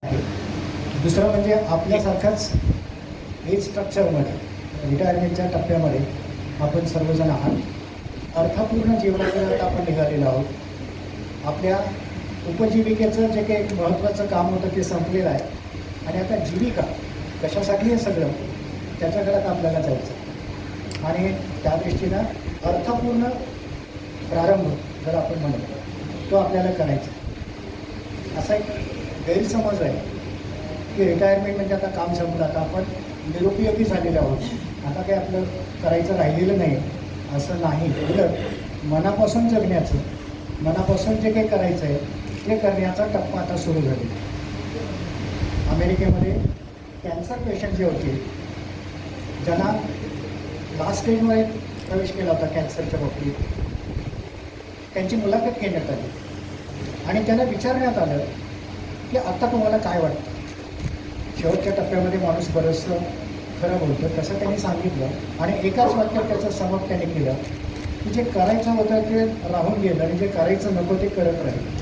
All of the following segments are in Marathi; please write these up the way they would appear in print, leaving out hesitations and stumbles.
आहे. दुसरं म्हणजे आपल्यासारख्याच एज स्ट्रक्चरमध्ये रिटायरमेंटच्या टप्प्यामध्ये आपण सर्वजण आहात. अर्थपूर्ण जीवनाकडे आपण निघालेलो आहोत. आपल्या उपजीविकेचं जे काही महत्त्वाचं काम होतं ते संपलेलं आहे आणि आता जीविका कशासाठी हे सगळं त्याच्याकडे आता आपल्याला जायचं आणि त्या दृष्टीनं अर्थपूर्ण प्रारंभ जर आपण म्हणतो तो आपल्याला करायचा. असा एक गैरसमज आहे की रिटायरमेंट म्हणजे आता काम संपलं, आता आपण निरुपयोगी झालेले आहोत, आता काही आपलं करायचं राहिलेलं नाही असं नाही. उलट मनापासून जगण्याचं, मनापासून जे काही करायचं आहे ते करण्याचा टप्पा आता सुरू झालेला. अमेरिकेमध्ये कॅन्सर पेशंट जे होते ज्यांना लास्ट स्टेजमध्ये प्रवेश केला होता कॅन्सरच्या बाबतीत, त्यांची मुलाखत घेण्यात आली आणि त्यांना विचारण्यात आलं की आता तुम्हाला काय वाटतं. शेवटच्या टप्प्यामध्ये माणूस बरंचसं खरं बोलतो तसं त्यांनी सांगितलं आणि एकाच वाक्यात त्याचं समप त्यांनी केलं की जे करायचं होतं ते राहून गेलं आणि जे करायचं नको ते करत राहिलं.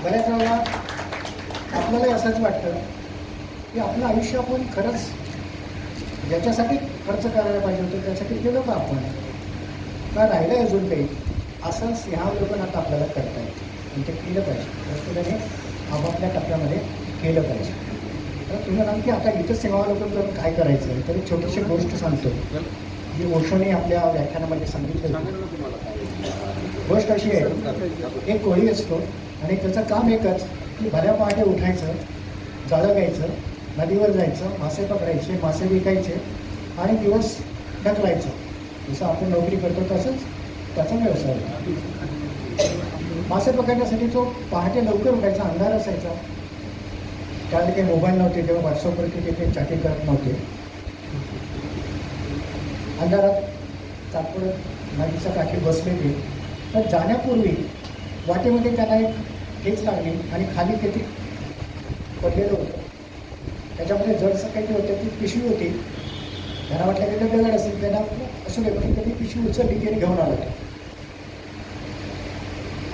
बऱ्याच वेळा आपल्यालाही असंच वाटतं की आपलं आयुष्य आपण खरंच ज्याच्यासाठी खर्च करायला पाहिजे होतं त्यासाठी केलं का आपण, का राहिलं अजून काही, असं सिंहावलोकन आता आपल्याला करता येतं आणि ते केलं पाहिजे. प्रत्येकाने आपापल्या टप्प्यामध्ये केलं पाहिजे. तर तुम्ही म्हणाल की आता इथं सिंहावलोकन करून काय करायचं आहे, तर एक छोटीशी गोष्ट सांगतो जी ओशोने आपल्या व्याख्यानामध्ये सांगितलं. गोष्ट अशी आहे, एक कोळी असतो आणि त्याचं काम एकच की भल्या पहाटे उठायचं, जाळं घ्यायचं, नदीवर जायचं, मासे पकडायचे, मासे विकायचे आणि दिवस ढकलायचं. जसं आपण नोकरी करतो तसंच त्याचा व्यवसाय. मासे पकडण्यासाठी तो पहाटे लवकर उठायचा, अंधार असायचा, त्यावेळी काही मोबाईल नव्हते, तेव्हा व्हॉट्सअपवरती ते काही चॅटिंग करत नव्हते. अंधारात तात्पुरत नदीच्या काठी बसले ते, तर जाण्यापूर्वी वाटेमध्ये त्याला एक ठेच लागली आणि खाली किती पडलेलं होतं. त्याच्यामध्ये जडसं काही होतं, ती पिशवी होती. त्यांना वाटलं की ते दगड असेल, त्यांना असू दे, पण त्यांनी पिशवी उचलली की घेऊन आला.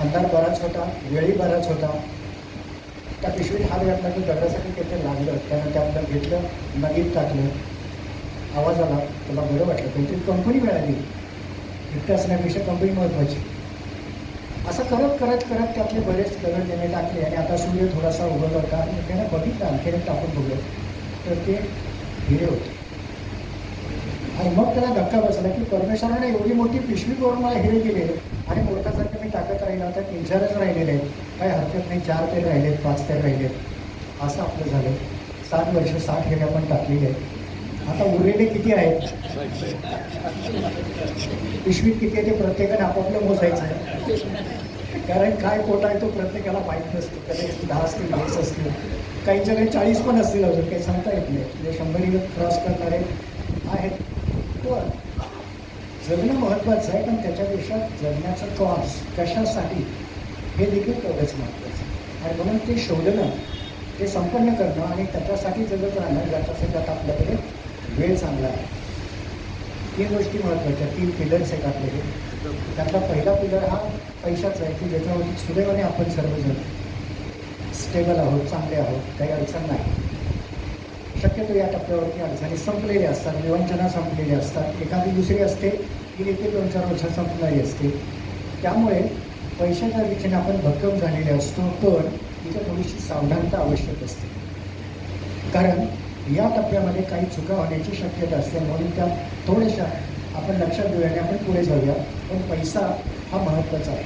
अंधार बराच होता, वेळही बराच होता. त्या पिशवीत हात घातला की दगडासाठी काहीतरी लागलं, त्यानं त्यातलं घेतलं, नदीत टाकलं. आवाज आला, त्याला बरं वाटलं, काहीतरी कंपनी मिळाली. एकटं असण्यापेक्षा कंपनी महत्त्वाची. असं करत करत करत त्यातले बरेच दगड त्याने टाकले आणि आता सूर्य थोडासा उगवला होता आणि त्याने बघितलं, आणखीन एक टाकून बघलं तर ते हिरे होते. आणि मग त्याला धक्का बसला की परमेश्वराने एवढी मोठी पिशवी करून मला हिरे दिले आणि मूर्खासारखे मी टाकत राहिला, आता 3-4च राहिलेले आहेत, काही हरकत नाही, 4 पेर राहिलेत, 5 पेर राहिलेत. असं आपलं झालं. 7 वर्ष 60 हिरे आपण टाकलेले आहेत. आता उरलेले किती आहेत, पिशवीत किती आहे ते प्रत्येकाने आपापलं मोजायचं आहे. कारण काय पोट आहे तो प्रत्येकाला माहीत नसतो. कधी 10 असतील, 20 असतील, काहींच्या काही 40 पण असतील, अजून काही सांगता येत नाही. म्हणजे 100 क्रॉस करणारे आहेत. पण जगणं महत्त्वाचं आहे, पण त्याच्यापेक्षा जगण्याचं कॉज कशासाठी हे देखील तेवढंच महत्त्वाचं. आणि म्हणून ते शोधणं, ते संपन्न करणं आणि त्याच्यासाठी जगत राहणं, ज्याच्यासाठी आता आपल्याकडे वेळ चांगला आहे. 3 गोष्टी महत्त्वाच्या, 3 पिलर्स आहेत आपल्याकडे. त्यातला पहिला पिलर हा पैशाचा आहे की ज्याच्यावरती सुदैवाने आपण सर्वजण स्टेबल आहोत, चांगले आहोत, काही अडचण नाही. शक्यतो या टप्प्यावरती अडचणी संपलेल्या असतात, विवंचना संपलेली असतात, एखादी दुसरी असते की देखील 2-4 वर्षात संपणारी असते. त्यामुळे पैशाच्या दिशेने आपण भक्कम झालेले असतो, पण इथं थोडीशी सावधानता आवश्यक असते. कारण या टप्प्यामध्ये काही चुका होण्याची शक्यता असते, म्हणून त्या थोड्याशा आपण लक्षात देऊया आणि आपण पुढे जाऊया. पण पैसा हा महत्त्वाचा आहे.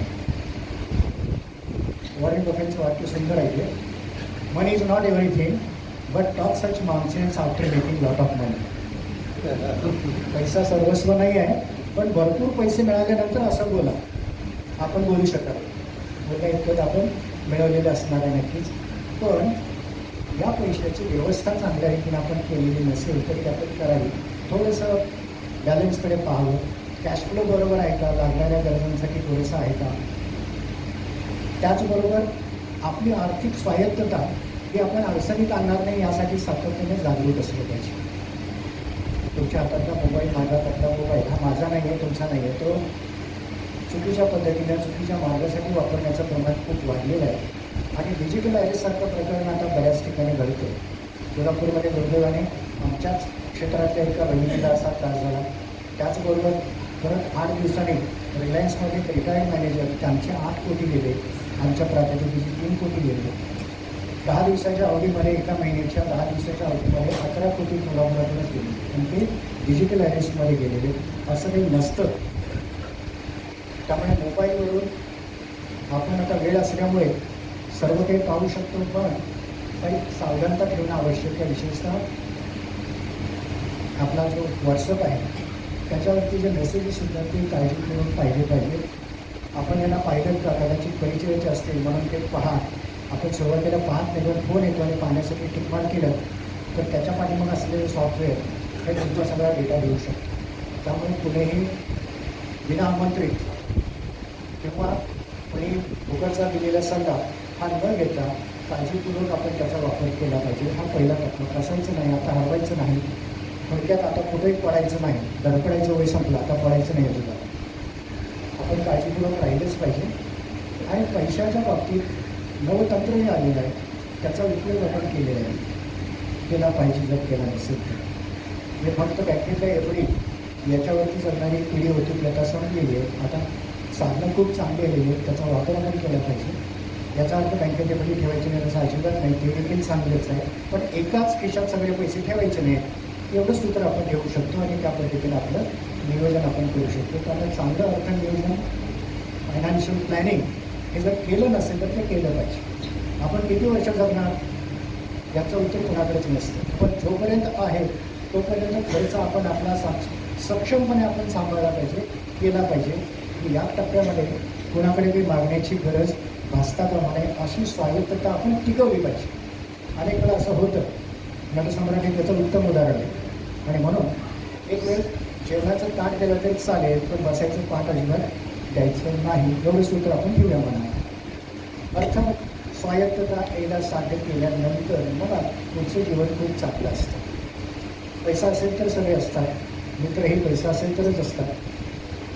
वॉरेन बफेटचं वाक्य सुंदर आहे, money is not everything but talk such nonsense after making lot of money. पैसा सर्वस्व नाही आहे, पण भरपूर पैसे मिळाल्यानंतर असं बोला, आपण बोलू शकाल, बोलता इतकं आपण मिळवलेलं असणार आहे नक्कीच. पण या पैशाची व्यवस्था चांगल्या रीतीने आपण केलेली नसेल तरी आपण करावी. थोडंसं बॅलन्सकडे पाहावं. कॅश फ्लो बरोबर आहे का, लागणाऱ्या गरजांसाठी थोडंसं आहे का. त्याचबरोबर आपली आर्थिक स्वायत्तता ही आपण अडचणीत आणणार नाही यासाठी सातत्याने जागरूक असलं पाहिजे. तुमच्या हातातला मोबाईल, माझ्या हातातला मोबाईल हा माझा नाही आहे, तुमचा नाही आहे. तो चुकीच्या पद्धतीने चुकीच्या मार्गासाठी वापरण्याचं प्रमाण खूप वाढलेलं आहे आणि डिजिटल ॲरेस्टसारखं प्रकरण आता बऱ्याच ठिकाणी घडतं. कोल्हापूरमध्ये दुर्दैवाने आमच्याच क्षेत्रातल्या एका बहिणीला असा त्रास झाला. त्याचबरोबर परत 8 दिवसांनी रिलायन्समध्ये रिटायर्ड मॅनेजर त्यांचे 8 कोटी गेले, आमच्या प्रातिनिधीचे 3 कोटी गेले. 10 दिवसाच्या अवधीमध्ये, एका महिन्याच्या 10 दिवसाच्या अवधीमध्ये 11 कोटी कोल्हापुरातूनच गेले आणि ते डिजिटल ॲरेस्टमध्ये गेलेले. असं काही नसतं. त्यामुळे मोबाईलवरून आपण आता वेळ असल्यामुळे सर्व काही पाहू शकतो, पण काही सावधानता ठेवणं आवश्यक आहे. विशेषतः आपला जो व्हॉट्सअप आहे त्याच्यावरती जे मेसेजेस सुद्धा ते काळजीपूर्वक पाहिले पाहिजे. आपण यांना पाहिलं का कदाचित परिचयाचे असतील म्हणून ते पहा. आपण सुरुवातीला पाहत नाही, पण फोन येतो आणि पाहण्यासाठी टिकमार केलं तर त्याच्या पाठीमागे असलेले सॉफ्टवेअर हे तुमचा सगळा डेटा देऊ शकतो. त्यामुळे कुणीही विना आमंत्रित किंवा कोणी फुकटचा दिलेला सल्ला हा न घेता काळजीपूर्वक आपण त्याचा वापर केला पाहिजे. हा पहिला टप्पा. असायचं नाही, आता हरवायचं नाही. थोडक्यात आता कुठेही पडायचं नाही. धडपडायचं वय संपलं, आता पडायचं नाही अजिबात. आपण काळजीपूर्वक राहिलंच पाहिजे. आणि पैशाच्या बाबतीत नवतंत्रही आलेलं आहे, त्याचा उपयोग आपण केलेला आहे, केला पाहिजे जर केला नसेल तर. हे फक्त बँकेतल्या एफडी याच्यावरती जगणारी पिढी होती, प्रथा समजलेली आहे. आता साधनं खूप चांगली आलेली आहेत, त्याचा वापर आपण केला पाहिजे. याचा अर्थ बँकेत एफडी ठेवायची नाही असं अजिबात नाही, ते देखील चांगलंच आहे. पण एकाच खिशात सगळे पैसे ठेवायचे नाहीत, एवढं सूत्र आपण ठेवू शकतो आणि त्या पद्धतीने आपलं नियोजन आपण करू शकतो. त्यामुळे चांगलं अर्थ नियोजन, फायनान्शियल प्लॅनिंग हे जर केलं नसेल तर ते केलं पाहिजे. आपण किती वर्ष जगणार याचं उत्तर कोणाकडेच नसतं, पण जोपर्यंत आहे तोपर्यंत खर्च आपण आपला सक्षमपणे आपण सांभाळला पाहिजे, केला पाहिजे. की या टप्प्यामध्ये कोणाकडे काही मागण्याची गरज भासता कामा नये, अशी स्वायत्तता आपण टिकवली पाहिजे. अनेक वेळा असं होतं. नटसम्राट हे त्याचं उत्तम उदाहरण आहे. आणि म्हणून एक वेळ जेवणाचं ताट दिलं तरी चालेल, पण बसायचं पाठ अजिबात द्यायचं नाही. एवढं सूत्र आपण ठेवूया मनात. अर्थात स्वायत्तता एकदा साध्य केल्यानंतर मला पुढचं जीवन खूप चांगलं असतं. पैसा असेल तर सगळे असतात, मित्रही पैसा असेल तरच असतात.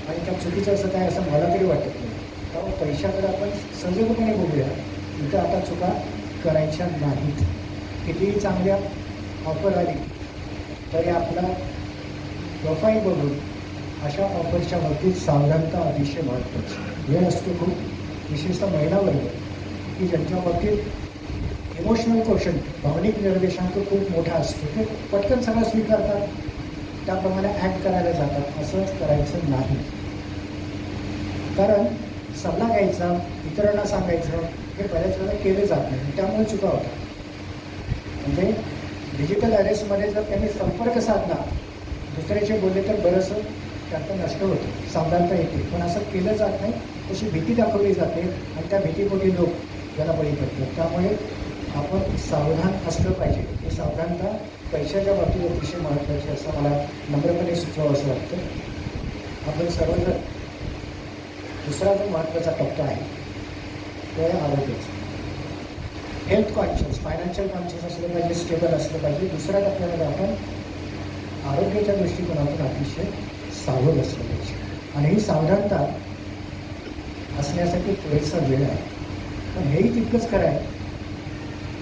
आणि त्या चुकीचं असं काय असं मला तरी वाटत नाही. त्यामुळे पैशाकडे आपण सजगपणे बघूया. इथं आता चुका करायच्या नाहीत. कितीही चांगल्या ऑफर आली तरी आपला प्रोफाईल बघून अशा ऑफरच्या बाबतीत सावधानता अतिशय महत्त्वाची. वेळ असतो खूप, विशेषतः महिलावर्ग की ज्यांच्या बाबतीत इमोशनल क्वेश्चन, भावनिक निर्देशांक खूप मोठा असतो. ते पटकन सगळं स्वीकारतात, त्याप्रमाणे ॲक्ट करायला जातात. असं करायचं नाही. कारण सल्ला घ्यायचा, इतरांना सांगायचं हे बऱ्याच वेळा केले जात नाही, त्यामुळे चुका होतात. म्हणजे डिजिटल ॲरेस्टमध्ये जर त्यांनी संपर्क साधला, दुसऱ्याचे बोलले तर बरंचसं त्यातून नष्ट होतं, सावधानता येते. पण असं केलं जात नाही, तशी भीती दाखवली जाते आणि त्या भीतीपोटी लोक याला बळी पडतात. त्यामुळे आपण सावधान असलं पाहिजे. ही सावधानता पैशाच्या बाबतीत अतिशय महत्त्वाची असं मला नम्रपणे सुचवावं असं वाटतं. आपण सर्वजण दुसरा जो महत्त्वाचा टप्पा आहे तो आहे आरोग्याचा. हेल्थ कॉन्शियस, फायनान्शियल कॉन्शियस असलं पाहिजे, स्टेबल असलं पाहिजे. दुसऱ्या टप्प्यामध्ये आपण आरोग्याच्या दृष्टिकोनातून अतिशय सावध असलं पाहिजे. आणि ही सावधानता असण्यासाठी पुरेसा वेळ आहे. पण हेही तितकंच खरं आहे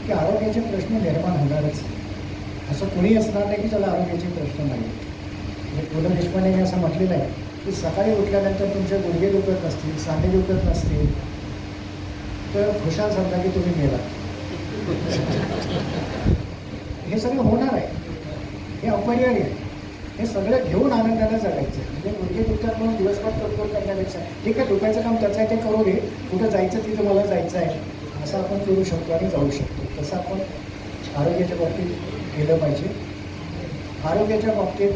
की आरोग्याचे प्रश्न निर्माण होणारच. असं कोणी असणार नाही की त्याला आरोग्याचे प्रश्न नाही. म्हणजे पु ल देशपांडेने असं म्हटलेलं आहे की सकाळी उठल्यानंतर तुमचे गुडघे दुखत नसतील, सांधे दुखत नसतील तर खुशाल समजा की तुम्ही मेला. हे सगळं होणार आहे, हे अपरिहार्य आहे. हे सगळं घेऊन आनंदाने जगायचं. म्हणजे गुडघे दुखतात म्हणून दिवसभर तडफोड करण्यापेक्षा ठीक आहे, डोक्याचं काम त्याचं आहे ते करू दे, कुठं जायचं तिथं मला जायचं आहे असं आपण करू शकतो आणि जाऊ शकतो. तसं आपण आरोग्याच्या बाबतीत केलं पाहिजे. आरोग्याच्या बाबतीत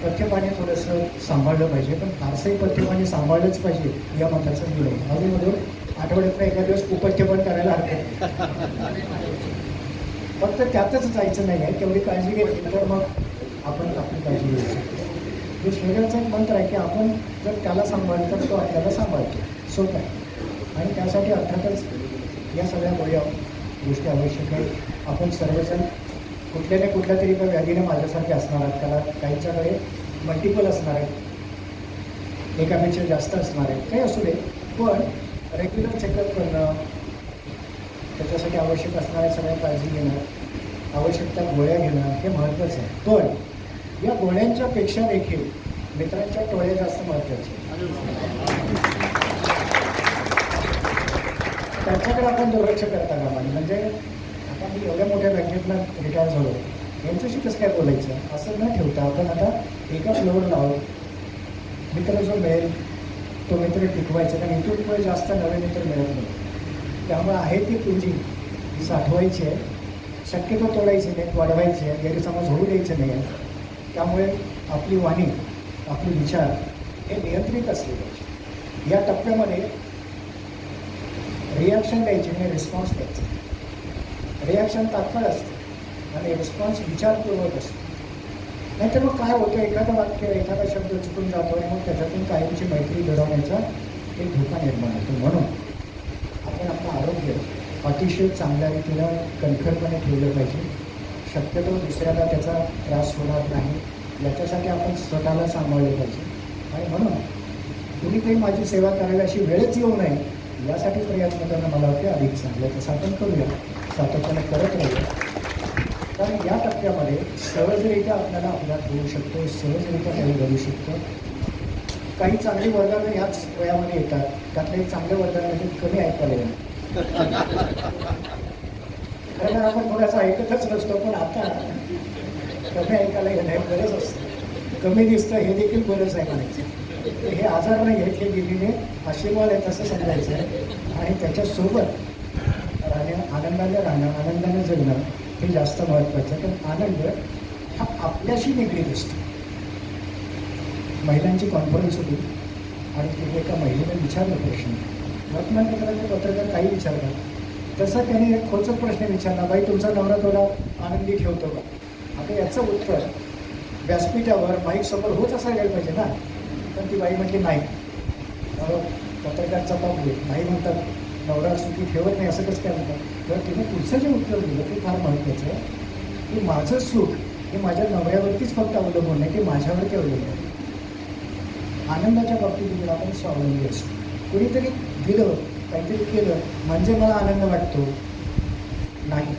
पथ्यपाणी थोडंसं सांभाळलं पाहिजे, पण फारसंही पथ्यपाणी सांभाळलंच पाहिजे या मताचं मी आहे. अजूनमधून आठवड्यातनं एका दिवस कुपथ्यपान करायला हरकत नाही. फक्त त्यातच जायचं नाही आहे, तेवढी काळजी घेतली तर मग आपण आपली काळजी घेऊ शकतो. हे शरीराचा एक मंत्र आहे की आपण जर त्याला सांभाळलं तर तो आपल्याला सांभाळतो. सोपं आहे. आणि त्यासाठी अर्थातच या सगळ्या गोष्टी आवश्यक आहेत. आपण सर्वजण कुठल्या ना कुठल्या तरी एका व्याधीने माझ्यासारखे असणार आहेत. त्याला काहींच्याकडे मल्टिपल असणार आहेत, एकापेक्षा जास्त असणार आहेत, काही असू दे. पण रेग्युलर चेकअप करणं, त्याच्यासाठी आवश्यक असणाऱ्या सगळ्या काळजी घेणं, आवश्यक त्या गोळ्या घेणं हे महत्त्वाचं आहे. पण या गोळ्यांच्या पेक्षा देखील मित्रांच्या टोळ्या जास्त महत्त्वाचे. त्यांच्याकडे आपण दुर्लक्ष करता कामा नये. म्हणजे आता मी एवढ्या मोठ्या बँकेतनं रिटायर झालो, यांच्याशी कसं काय बोलायचं असं न ठेवता आपण आता एका फ्लोअर लावून मित्र जो मिळेल तो मित्र टिकवायचा. कारण इथून पुढे जास्त नवे मित्र मिळत नाही. त्यामुळे आहे ती पुंजी साठवायची आहे, शक्यतो तोडायची नाही, वाढवायची आहे, गैरसमज होऊ द्यायचे नाही आहे. त्यामुळे आपली वाणी, आपले विचार हे नियंत्रित असले पाहिजे. या टप्प्यामध्ये रिॲक्शन द्यायची नाही, रिस्पॉन्स द्यायचा. रिॲक्शन तात्काळ असते आणि रिस्पॉन्स विचारपूर्वक असतो. नाहीतर मग काय होतं, एखादं वाक्य, एखादा शब्द चुकून जातो आणि मग त्याच्यातून कायमची मैत्री घडवण्याचा एक धोका निर्माण होतो. म्हणून आपण आपलं आरोग्य अतिशय चांगल्या रीतीनं कणखरपणे ठेवलं पाहिजे. शक्यतो दुसऱ्याला त्याचा त्रास होणार नाही याच्यासाठी आपण स्वतःला सांभाळलं पाहिजे. आणि म्हणून तुम्ही काही माझी सेवा करायला अशी वेळच येऊ नये यासाठी प्रयत्न करणं मला वाटते अधिक चांगलं. तसं आपण करूया, सातत्याने करत राहूया. कारण या टप्प्यामध्ये सहजरित्या आपल्याला अपघात होऊ शकतो, सहजरित्या काही घडू शकतो. काही चांगली वरदानं ह्याच वयामध्ये येतात. त्यातलं एक चांगलं वरदान म्हणजे कमी ऐकायला येणं. खरं तर आपण थोडंसं ऐकतच नसतो, पण आता कमी ऐकायला येणं हे बरंच असतं. कमी दिसतं हे देखील बरंच आहे म्हणायचं. हे आजार नाही आहेत, हे दिलेले आशीर्वाद आहेत असं समजायचं आहे. आणि त्याच्यासोबत आनंदाने राहणं, आनंदाने जगणं हे जास्त महत्त्वाचं आहे. कारण आनंद हा आपल्याशी निगडीत असतो. महिलांची कॉन्फरन्स होती आणि तिथे एका महिलेने विचारलं प्रश्न. वर्तमानपत्राचे पत्रकार काही विचारतात तसं त्याने एक खोचक प्रश्न विचारला, बाई तुमचा नवरा थोडा आनंदी ठेवतो का? आता याचं उत्तर व्यासपीठावर माईकसमोर होच असायला पाहिजे ना. पण ती बाई म्हटली नाही. पत्रकारचा पापले नाही म्हणतात, नवरा सुखी ठेवत नाही असं कसं काय म्हणतात. तर तिने पुढचं जे उत्तर दिलं ते फार महत्त्वाचं आहे की माझं सुख हे माझ्या नवऱ्यावरतीच फक्त अवलंबून नाही, ते माझ्यावरती अवलंबून आहे. आनंदाच्या बाबतीत आपण स्वावलंबी असतो. कुणीतरी दिलं, काहीतरी केलं म्हणजे मला आनंद वाटतो नाही.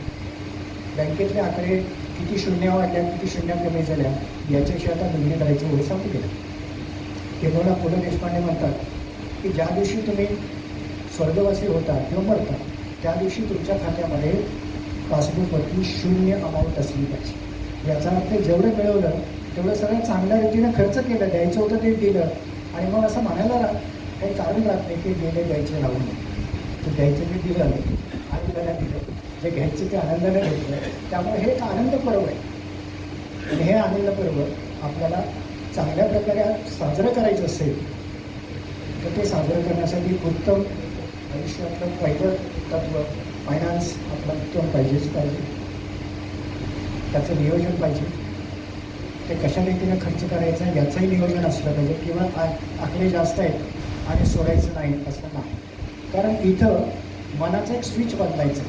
बँकेतले आकडे किती शून्य वाढल्या, किती शून्य कमी झाल्या याच्याशी आता निर्णय करायचं होय सांगू गेलं. केवळा पु ल देशपांडे म्हणतात की ज्या दिवशी तुम्ही स्वर्गवासी होता किंवा मरता त्या दिवशी तुमच्या खात्यामध्ये पासबुकवरती शून्य अमाऊंट असली पाहिजे. याचा अर्थ जेवढं मिळवलं तेवढं सगळं चांगल्या रीतीनं खर्च केलं, द्यायचं होतं ते दिलं. आणि मग असं म्हणायला काही कारण राहत नाही की गेले द्यायचे राहून नाही. तर द्यायचं ते दिलं नाही आणि त्याला दिलं, जे घ्यायचं ते आनंदाने घेतलं. त्यामुळे हे एक आनंद पर्व आहे. आणि हे आनंद पर्व आपल्याला चांगल्या प्रकारे साजरं करायचं असेल तर ते साजरं करण्यासाठी उत्तम आयुष्यातलं पहिलं तत्त्व फायनान्स आपलं उत्तम पाहिजेच पाहिजे. त्याचं नियोजन पाहिजे. ते कशा रीतीने खर्च करायचं याचंही नियोजन असलं पाहिजे. किंवा आकडे जास्त आहेत आणि सोडायचं नाही असं नाही. कारण इथं मनाचं एक स्विच बदलायचं.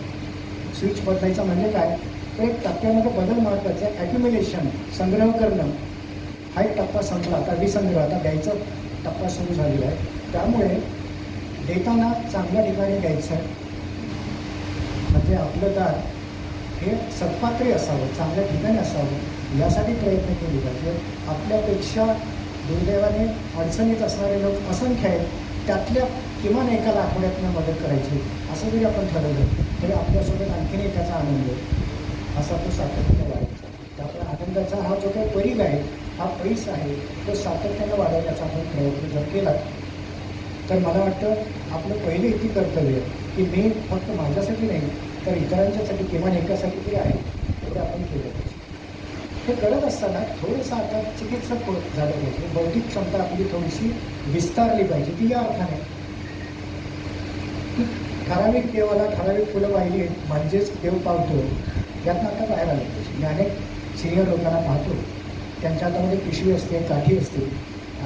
स्विच बदलायचं म्हणजे काय, तर एक टप्प्यामध्ये बदल महत्त्वाचा आहे. ॲक्युम्युलेशन, संग्रह करणं हा एक टप्पा संपला. आता विसंग्रह, आता द्यायचा टप्पा सुरू झालेला आहे. त्यामुळे देताना चांगल्या ठिकाणी द्यायचं आहे. म्हणजे आपलं दार हे सत्पात्री असावं, चांगल्या ठिकाणी असावं यासाठी प्रयत्न केले पाहिजे. आपल्यापेक्षा दुर्दैवाने अडचणीत असणारे लोक असंख्य आहेत. त्यातल्या किमान एकाला आठवड्यातनं मदत करायची असं जरी आपण ठरवलं तरी आपल्यासोबत आणखीनही त्याचा आनंद असा तो सातत्याने वाढायचा. त्यामुळे आनंदाचा हा जो काही परीघ आहे, हा पैसा आहे, तो सातत्यानं वाढवण्याचा आपण प्रयत्न जर केला तर मला वाटतं आपलं पहिलं इतकी कर्तव्य की मी फक्त माझ्यासाठी नाही तर इतरांच्यासाठी किमान एकासाठी तरी आहे तेवढं आपण केलं पाहिजे. हे करत असताना थोडंसं आता चिकित्सक झालं पाहिजे. बौद्धिक क्षमता आपली थोडीशी विस्तारली पाहिजे. ती या अर्थाने की ठराविक देवाला ठराविक फुलं वाहिली म्हणजेच देव पावतो यातनं आता बाहेर आलं पाहिजे. मी अनेक सिनियर लोकांना पाहतो, त्यांच्या हातामध्ये पिशवी असते, काठी असते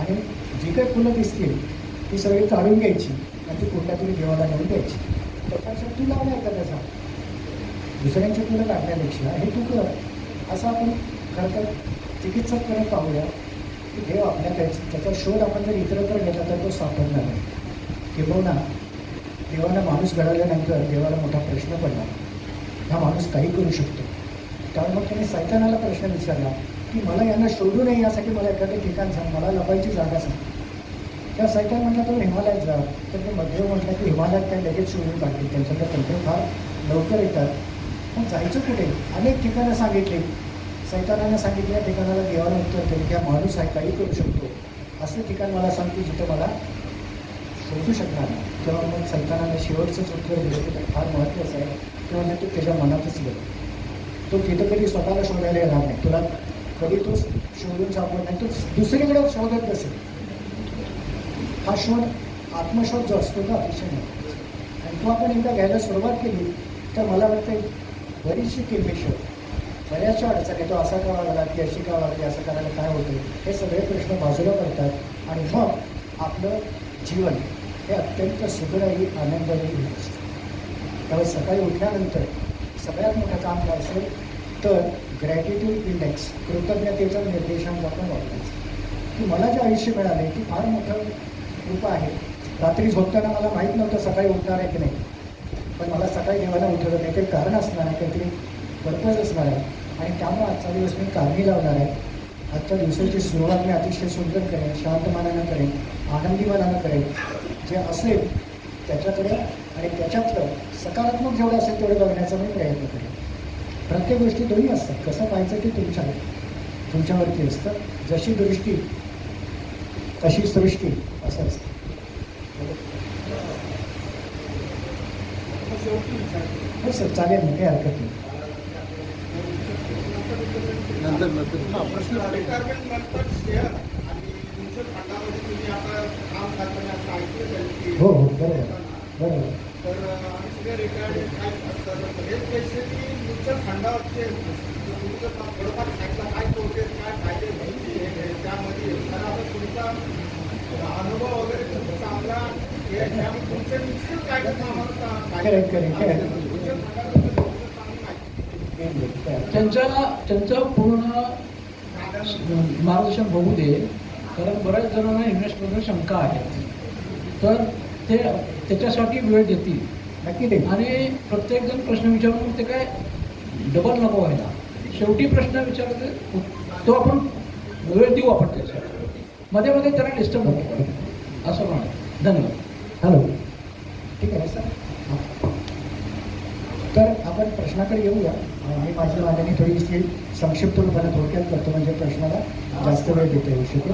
आणि जी काही फुलं दिसतील ती सगळी काढून घ्यायची आणि ती कुठल्या तरी देवाला नेऊन द्यायची. त्यापेक्षा तू लावला आहे का त्याचा, दुसऱ्यांची फुलं काढण्यापेक्षा हे तू कर असं आपण खरं तर चिकित्सकपणे पाहूया की देव आपल्या त्याचा शोध आपण जर इतरत्र घेतला तर तो सापडणार नाही. किंबहुना देवानं माणूस घडवल्यानंतर देवाला मोठा प्रश्न पडला, हा माणूस काही करू शकतो. त्यामुळे मग त्याने सैतानाला प्रश्न विचारला की मला यांना शोधू नये यासाठी मला एखादं ठिकाण सांग, मला लपायची जागा सांग. त्या सैतान म्हटलं तर हिमालयात जा. तर ते मध्यव म्हटलं की हिमालयात काय लगेच शोधून काढतील, त्यांच्याकडे तंत्र फार लवकर येतात. मग जायचं कुठे? अनेक ठिकाणं सांगितली. सैतानानं सांगितल्या ठिकाणाला देवानं उत्तर दिलं की हा माणूस आहे, काही करू शकतो, असं ठिकाण मला सांग की जिथं मला शोधू शकणार नाही. तेव्हा मग सैतानानं शेवटचंच उत्तर दिलं की ते फार महत्त्वाचं आहे, तेव्हा म्हणजे तू त्याच्या मनातच गेला. तो तिथं कधी स्वतःला शोधायला येणार नाही, तुला कधी तो शोधून सापडत नाही, तो दुसरीकडे शोधत नसेल. हा शोध, आत्मशोध जो असतो तो अतिशय महत्त्वाचा. आणि तो आपण एकदा घ्यायला सुरुवात केली तर मला वाटतं बरीचशी किल्मेश्वर, बऱ्याचशा अडचणी, तो असा का वागला की अशी का वागली, असं करायला काय होतं, हे सगळे प्रश्न बाजूला पडतात आणि मग आपलं जीवन हे अत्यंत सुखदायी आनंददायी होत असतं. त्यामुळे सकाळी उठल्यानंतर सगळ्यात मोठं काम काय असेल तर ग्रॅटिट्यूड इंडेक्स, कृतज्ञतेचा निर्देशांक आपण वापरायचं की मला जे आयुष्य मिळाले की फार मोठं कृपा आहे. रात्री झोपताना मला माहीत नव्हतं सकाळी उठणार आहे की नाही, पण मला सकाळी देवाला उठवलं, काहीतरी कारण असणार आहे, काहीतरी पर्पज असणार आहे आणि त्यामुळे आजचा दिवस मी कारणी लावणार आहे. आजच्या दिवसाची सुरुवात मी अतिशय सुंदर करेन, शांत मनानं करेन, आनंदी मनानं करेन. जे असेल त्याच्याकडे आणि त्याच्यातलं सकारात्मक जेवढं असेल तेवढं बघण्याचा मी प्रयत्न करेन. प्रत्येक गोष्टी दोन्ही असतात, कसं पाहायचं ते तुमच्यावरती असतं. जशी दृष्टी तशी सृष्टी असं असतं. हो सर, चालेल ना, काही हरकत नाही. हो हो, बरोबर बरोबर. तर आम्ही सगळे रिटायर्ड असतात, हेच पैसे की म्युच्युअल फंडावरचे तुमचं थोडंफार साईडला काय तोटे, काय फायदे त्यामध्ये कारण आता तुमचा अनुभव वगैरे खूप चांगला आहे. त्यामुळे तुमचे म्युच्युअल काय त्यांचं पूर्ण मार्गदर्शन बघू दे, कारण बऱ्याच जणांना इन्व्हेस्टमेंटवर शंका आहे, तर ते त्याच्यासाठी वेळ देतील नक्की दे. आणि प्रत्येकजण प्रश्न विचारून ते काय डबल नको व्हायला. शेवटी प्रश्न विचारले तो आपण वेळ देऊ, आपण त्याच्यासाठी मध्ये मध्ये त्यांना डिस्टर्ब नको असं म्हणा. धन्यवाद. हॅलो, ठीक आहे सर. तर आपण प्रश्नाकडे येऊया. मी माझी मांडणी थोडीशी संक्षिप्त रूपाने थोडक्यात करतो, म्हणजे प्रश्नाला जास्त वेळ देता येऊ शकेल.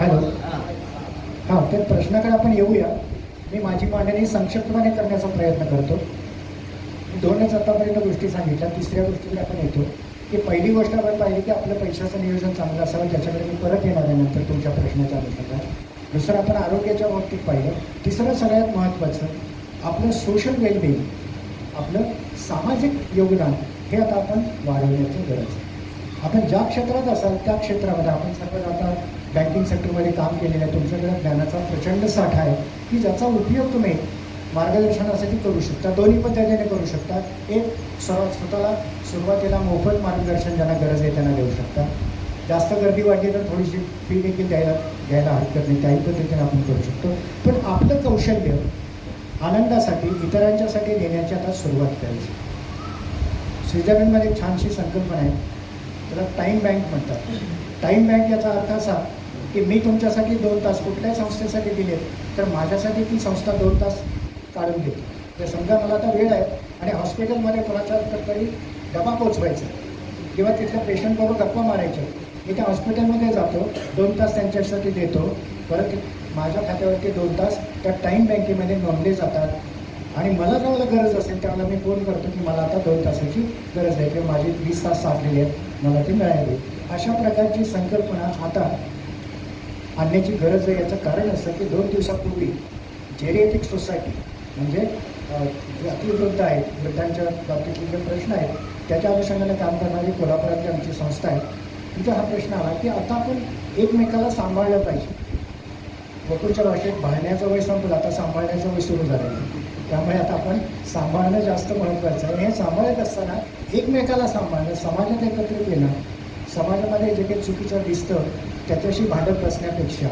हॅलो, हां, तर प्रश्नाकडे आपण येऊया. मी माझी मांडणी संक्षिप्तपणे करण्याचा प्रयत्न करतो. दोनच आतापर्यंत गोष्टी सांगितल्या. तिसऱ्या गोष्टीकडे आपण येतो की पहिली गोष्ट आपण पाहिली की आपलं पैशाचं नियोजन चांगलं असावं, त्याच्याकडे मी परत येणार आहे नंतर तुमच्या प्रश्नाच्या अनुषंगाने. दुसरं आपण आरोग्याच्या बाबतीत पाहिलं. तिसरं सगळ्यात महत्त्वाचं आपलं सोशल वेलबिंग, आपलं सामाजिक योगदान हे आता आपण वाढवण्याची गरज आहे. आपण ज्या क्षेत्रात असाल त्या क्षेत्रामध्ये, आपण सर्व आता बँकिंग सेक्टरमध्ये काम केलेलं आहे, तुमच्याकडे ज्ञानाचा प्रचंड साठा आहे की ज्याचा उपयोग तुम्ही मार्गदर्शनासाठी करू शकता. दोन्ही पद्धतीने करू शकता. एक स्वतःला सुरुवातीला मोफत मार्गदर्शन ज्यांना गरज आहे त्यांना देऊ शकता. जास्त गर्दी वाटली तर थोडीशी फी देखील घ्यायला हरकत नाही, त्याही पद्धतीने आपण करू शकतो. पण आपलं कौशल्य आनंदासाठी इतरांच्यासाठी देण्याची आता सुरुवात करायची. स्वित्झर्लंडमध्ये एक छानशी संकल्पना आहे, त्याला टाईम बँक म्हणतात. टाईम बँक याचा अर्थ असा की मी तुमच्यासाठी 2 तास कुठल्याही संस्थेसाठी दिलेत तर माझ्यासाठी ती संस्था 2 तास काढून देते. तर समजा मला आता वेळ आहे आणि हॉस्पिटलमध्ये कोणाच्या तरी डबा पोचवायचा किंवा तिथल्या पेशंटबरोबर गप्पा मारायच्या, मी त्या हॉस्पिटलमध्ये जातो, 2 तास त्यांच्यासाठी देतो, परत माझ्या खात्यावरती 2 तास त्या टाईम बँकेमध्ये नोंदले जातात आणि मला जेव्हा गरज असेल त्यावेळेला मी फोन करतो की मला आता 2 तासाची गरज आहे किंवा माझी 20 तास साठलेली आहेत, मला ती मिळाली. अशा प्रकारची संकल्पना आता आणण्याची गरज आहे. याचं कारण असं की 2 दिवसापूर्वी जेरिएट्रिक सोसायटी म्हणजे जे अतिवृद्ध आहेत, वृद्धांच्या बाबतीतले जे प्रश्न आहेत त्याच्या अनुषंगाने काम करणारी कोल्हापुरातली आमची संस्था आहे. तिथं हा प्रश्न आला की आता आपण एकमेकाला सांभाळलं पाहिजे. गोकुळच्या भाषेत भाळण्याचं वय संपलं, आता सांभाळण्याचं वय सुरू झालेलं आहे. त्यामुळे आता आपण सांभाळणं जास्त महत्त्वाचं आहे. हे सांभाळत असताना एकमेकाला सांभाळणं, समाजात एकत्रित येणं, समाजामध्ये जे काही चुकीचं दिसतं त्याच्याशी भांडत बसण्यापेक्षा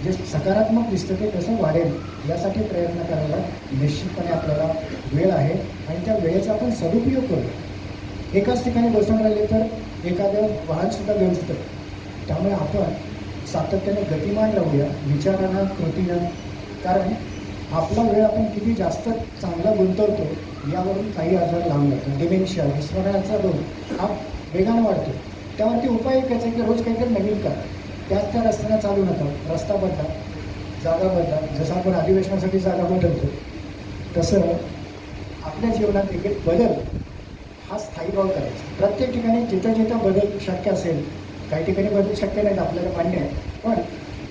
जे सकारात्मक दिसतं ते कसं वाढेल यासाठी प्रयत्न करायला निश्चितपणे आपल्याला वेळ आहे आणि त्या वेळेचा आपण सदुपयोग करू. एकाच ठिकाणी बसून राहिले तर एखादं वाहनसुद्धा गंजतं. त्यामुळे आपण सातत्याने गतिमान राहूया विचारानं कृतीनं. कारण आपला वेळ आपण किती जास्त चांगला गुंतवतो यावरून काही आजार लांब जातो. डिमेन्शिया विस्मरणाचा रोग हा वेगानं वाढतो. त्यावरती उपाय एकच आहे की रोज काहीतरी नवीन करा. त्याच त्या रस्त्यानं चालू नका. रस्ता बदला, जागा बदला. जसं आपण अधिवेशनासाठी जागा बदलतो तसं आपल्या जीवनात देखील बदल हा स्थायीभाव करायचा. प्रत्येक ठिकाणी जिथं जिथं बदल शक्य असेल, काही ठिकाणी बदल शक्य नाहीत आपल्याला मान्य आहे, पण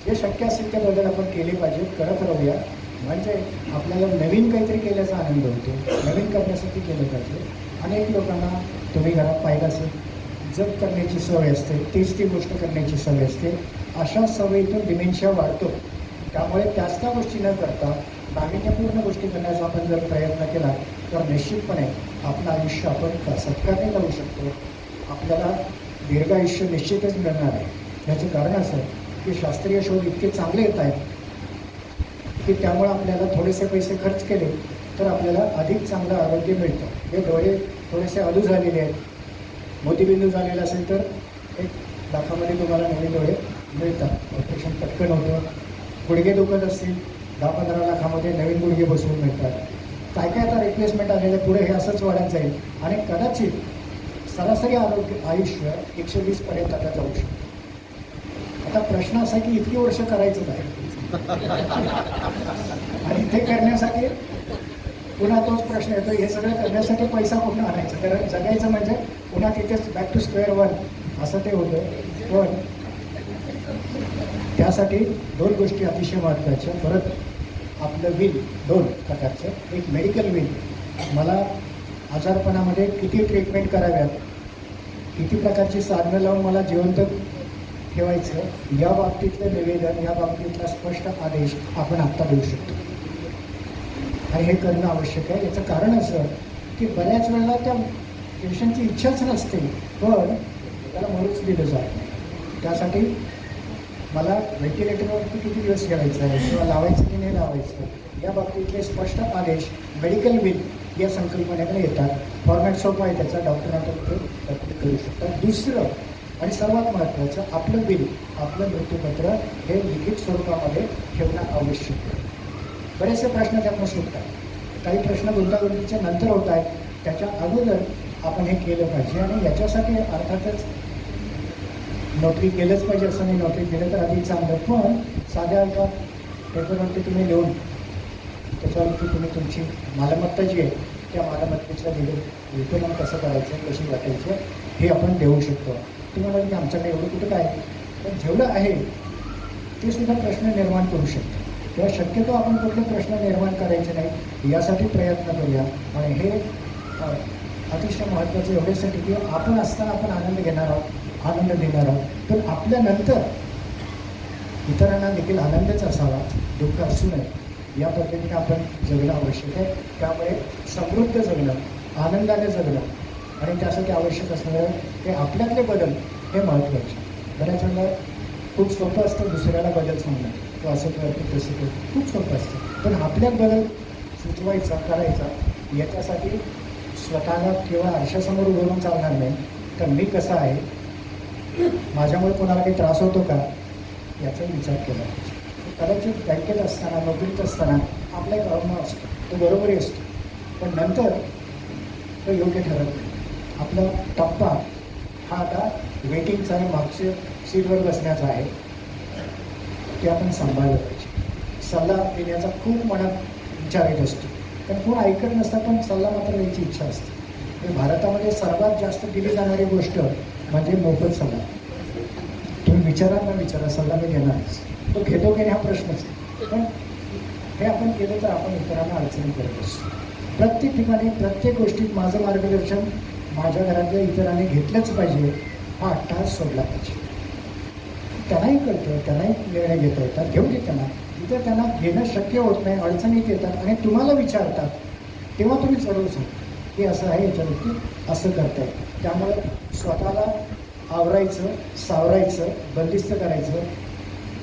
जे शक्य असेल ते बदल आपण केले पाहिजे, करत राहूया. म्हणजे आपल्याला नवीन काहीतरी केल्याचा आनंद होतो. नवीन करण्यासाठी केलं पाहिजे. अनेक लोकांना तुम्ही घरात पाहिलं असेल, जप करण्याची सवय असते, तीच ती गोष्ट करण्याची सवय असते. अशा सवयीतून डिमेन्शिया वाढतो. त्यामुळे त्याच त्या गोष्टी न करता नाविन्यपूर्ण गोष्टी करण्याचा आपण जर प्रयत्न केला तर निश्चितपणे आपलं आयुष्य आपण सत्कारने लावू शकतो. आपल्याला दीर्घ आयुष्य निश्चितच मिळणार आहे. याचं कारण असं की शास्त्रीय शोध इतके चांगले येत आहेत की त्यामुळे आपल्याला थोडेसे पैसे खर्च केले तर आपल्याला अधिक चांगलं आरोग्य मिळतं. हे डोळे थोडेसे आलू झालेले आहेत, मोतीबिंदू झालेला असेल तर 1,00,000मध्ये तुम्हाला नवीन डोळे मिळतात. ऑपरेशन पटकन होतं. गुडघे दुखत असतील 10-15 लाखामध्ये नवीन गुडघे बसवून मिळतात. काय काय आता रिप्लेसमेंट आलेलं आहे. पुढे हे असंच वाढत जाईल आणि कदाचित सरासरी आयुष्य 120पर्यंत आता जाऊ शकतं. आता प्रश्न असा की इतकी वर्ष करायचं काय आणि ते करण्यासाठी पुन्हा तोच प्रश्न येतो, हे सगळं करण्यासाठी पैसा कुठून आणायचा. कारण जगायचं म्हणजे पुन्हा तिथेच बॅक टू स्क्वेअर वन असं ते होतं. पण त्यासाठी 2 गोष्टी अतिशय महत्त्वाच्या. परत आपलं विल 2 प्रकारचं. एक मेडिकल विल, मला आजारपणामध्ये किती ट्रीटमेंट कराव्यात, किती प्रकारची साधनं लावून मला जिवंत ठेवायचं, या बाबतीतलं निवेदन, या बाबतीतला स्पष्ट आदेश आपण आत्ता देऊ शकतो. आणि हे करणं आवश्यक आहे. याचं कारण असं की बऱ्याच वेळेला त्या पेशंटची इच्छाच नसते, पण त्याला मरूच दिलं जात नाही. त्यासाठी मला व्हेंटिलेटरवरती किती दिवस ठेवायचं आहे किंवा लावायचं की नाही लावायचं, या बाबतीतले स्पष्ट आदेश मेडिकल विल या संकल्पनेकडे येतात. फॉर्मॅट सोपा आहे त्याचा, डॉक्टरांना ते करू शकतात. दुसरं आणि सर्वात महत्त्वाचं, आपलं बिल, आपलं मृत्यूपत्र हे लिखित स्वरूपामध्ये ठेवणं आवश्यक आहे. बरेचसे प्रश्न त्यातनं सुटतात. काही प्रश्न गुंतागुंतीच्या नंतर होत आहेत, त्याच्या अगोदर आपण हे केलं पाहिजे. आणि याच्यासाठी अर्थातच नोकरी केलंच पाहिजे असं नाही, नोकरी केलं तर अधिक चांगलं. पण साध्या एका पेपरवरती तुम्ही लिहून त्याच्यावरती तुम्ही तुमची मालमत्ता जी आहे त्या मालमत्तेचं विपणन कसं करायचं, कशी वाटायचं हे आपण देऊ शकतो. तुम्हाला की आमच्याकडे एवढं कुठं काय, पण जेवढं आहे ते सुद्धा प्रश्न निर्माण करू शकतो. किंवा शक्यतो आपण कुठले प्रश्न निर्माण करायचे नाही यासाठी प्रयत्न करूया. आणि हे अतिशय महत्त्वाचं एवढ्यासाठी की आपण असताना आपण आनंद घेणार आहोत, आनंद देणार आहोत, पण आपल्यानंतर इतरांना देखील आनंदच असावा, दुःख असू नये, या पद्धतीने आपण जगणं आवश्यक आहे. त्यामुळे समृद्ध जगणं, आनंदाने जगणं आणि त्यासाठी आवश्यक असणारं ते आपल्यातले बदल हे महत्त्वाचे. बऱ्याच वेळेला खूप सोपं असतं दुसऱ्याला बदल सांगणं, तो असं करतो तसं करतो, खूप सोपं असतं. पण आपल्यात बदल सुचवायचा, करायचा, याच्यासाठी स्वतःला केवळ आरशासमोर उभं राहून चालणार नाही, तर मी कसा आहे, माझ्यामुळे कोणाला काही त्रास होतो का, याचा विचार केला पाहिजे. कदाचित बँकेत असताना, नोकरीत असताना आपला एक अवमान असतो, तो बरोबरही असतो, पण नंतर तो योग्य ठरत नाही. आपला टप्पा हा आता वेटिंगचा आहे, मागच्या सीटवर बसण्याचा आहे, ते आपण सांभाळलं पाहिजे. सल्ला देण्याचा खूप मनात विचार येत असतो, पण कोण ऐकत नसतं, पण सल्ला मात्र द्यायची इच्छा असते. भारतामध्ये सर्वात जास्त दिली जाणारी गोष्ट म्हणजे मोफत सल्ला. तुम्ही विचारा ना विचारा, सल्ला मी देणारच. तो घेतो की नाही हा प्रश्नच. पण हे आपण केलं तर आपण इतरांना अडचणी करत असतो. प्रत्येक ठिकाणी, प्रत्येक गोष्टीत माझं मार्गदर्शन माझ्या घरातल्या इतरांनी घेतलंच पाहिजे, हा अट्टहास सोडला पाहिजे. त्यांनाही कळतं, त्यांनाही निर्णय घेता येतात, घेऊ दे त्यांना. तिथं त्यांना घेणं शक्य होत नाही, अडचणीत येतात आणि तुम्हाला विचारतात, तेव्हा तुम्ही जरूर सांगा की असं आहे, याच्यावरती असं करताय. त्यामुळे स्वतःला आवरायचं, सावरायचं, बंदिस्त करायचं,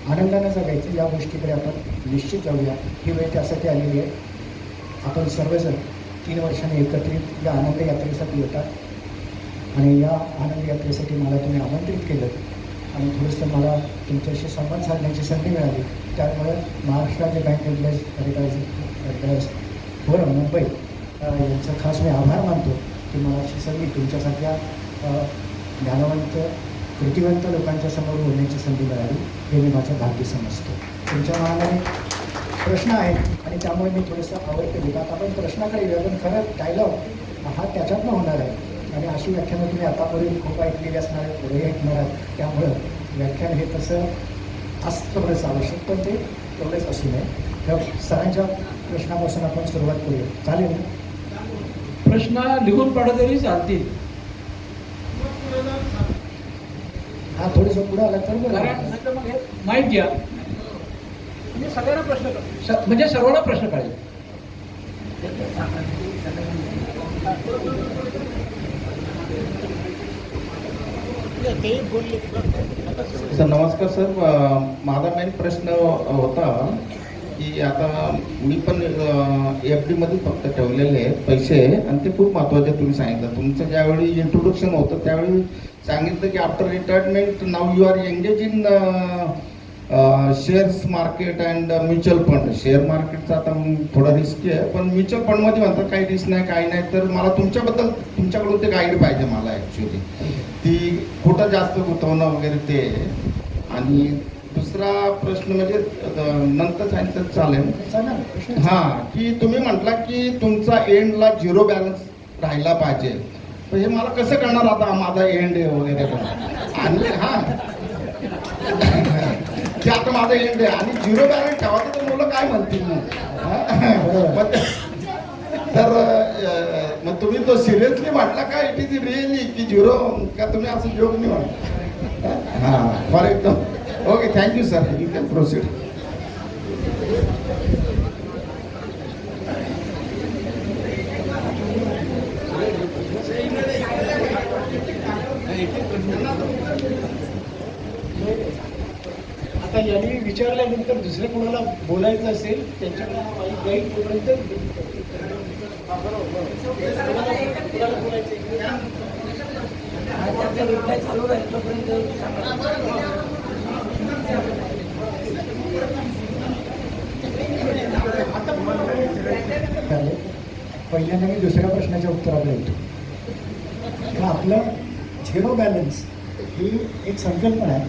आनंदानं जगायचं या गोष्टीकडे आपण निश्चित जाऊया. ही वेळ त्यासाठी आलेली आहे. आपण सर्वजण 3 वर्षांनी एकत्रित या आनंद यात्रेसाठी येतात आणि या आनंद यात्रेसाठी मला तुम्ही आमंत्रित केलं आणि थोडंसं मला तुमच्याशी संवाद साधण्याची संधी मिळाली. त्यामुळे महाराष्ट्र राज्य बँक एम्प्लॉईज फोरम मुंबई यांचं खास मी आभार मानतो की मला अशी संधी तुमच्यासारख्या ज्ञानवंत कृतिवंत लोकांच्या समोर बोलण्याची संधी मिळाली. हे मी माझं भाग्य समजतो. तुमच्या मनाने प्रश्न आहेत आणि त्यामुळे मी थोडंसं आवडते घेतात. आपण प्रश्नाकडे येऊया, पण खरं डायलॉग हा त्याच्यातनं होणार आहे आणि अशी व्याख्यानं तुम्ही आतापर्यंत खूप ऐकलेली असणार आहेत, पुढेही ऐकणार आहात. त्यामुळं व्याख्यान हे तसं असतं तेवढंच आवश्यक, पण ते तेवढंच असू नये. तर सरांच्या प्रश्नापासून आपण सुरुवात करूया. चालेल ना? प्रश्न लिहून पाठवले तरी चालतील, हा थोडंसं पुढं आलं तर बरं. कारण नाहीतर मग हे माहीत घ्या म्हणजे सगळ्यांना प्रश्न म्हणजे सर्वांना प्रश्न काढेल. सर नमस्कार सर. माझा मेन प्रश्न होता की आता मी पण FD मध्ये फक्त ठेवलेले आहेत पैसे आणि ते खूप महत्त्वाचे. तुम्ही सांगितलं तुमचं ज्यावेळी इंट्रोडक्शन होतं त्यावेळी सांगितलं की after retirement now you are engage in shares market and mutual fund. Share मार्केटचा आता थोडा रिस्की आहे, पण म्युच्युअल फंडमध्ये म्हणतात काही रिस्क नाही काही नाही. तर मला तुमच्याकडून ते गाईड पाहिजे मला ॲक्च्युली, ती कुठं जास्त गुंतवणं वगैरे ते. आणि दुसरा प्रश्न म्हणजे नंतर सांगितलं चालेल. हां, की तुम्ही म्हटला की तुमचा एंडला 0 बॅलन्स राहिला पाहिजे. तर हे मला कसं करणार आता माझा एंड आहे वगैरे पण. आणि हां की आता माझा एंड आहे आणि 0 बॅलन्स ठेवायचं तर मुलं काय म्हणतील मग. तर मग तुम्ही तो सिरियसली म्हटला का इट इज रिअली की 0 का तुम्ही असं जोक नाही म्हटलं? हां for example. Okay thank you sir. You can proceed. आता यांनी विचारल्यानंतर दुसऱ्या कोणाला बोलायचं असेल त्यांच्याकडे माहीत जाईल तोपर्यंत पहिल्यांदा मी दुसऱ्या प्रश्नाच्या उत्तराकडे येतो. का आपलं 0 बॅलन्स ही एक संकल्पना आहे.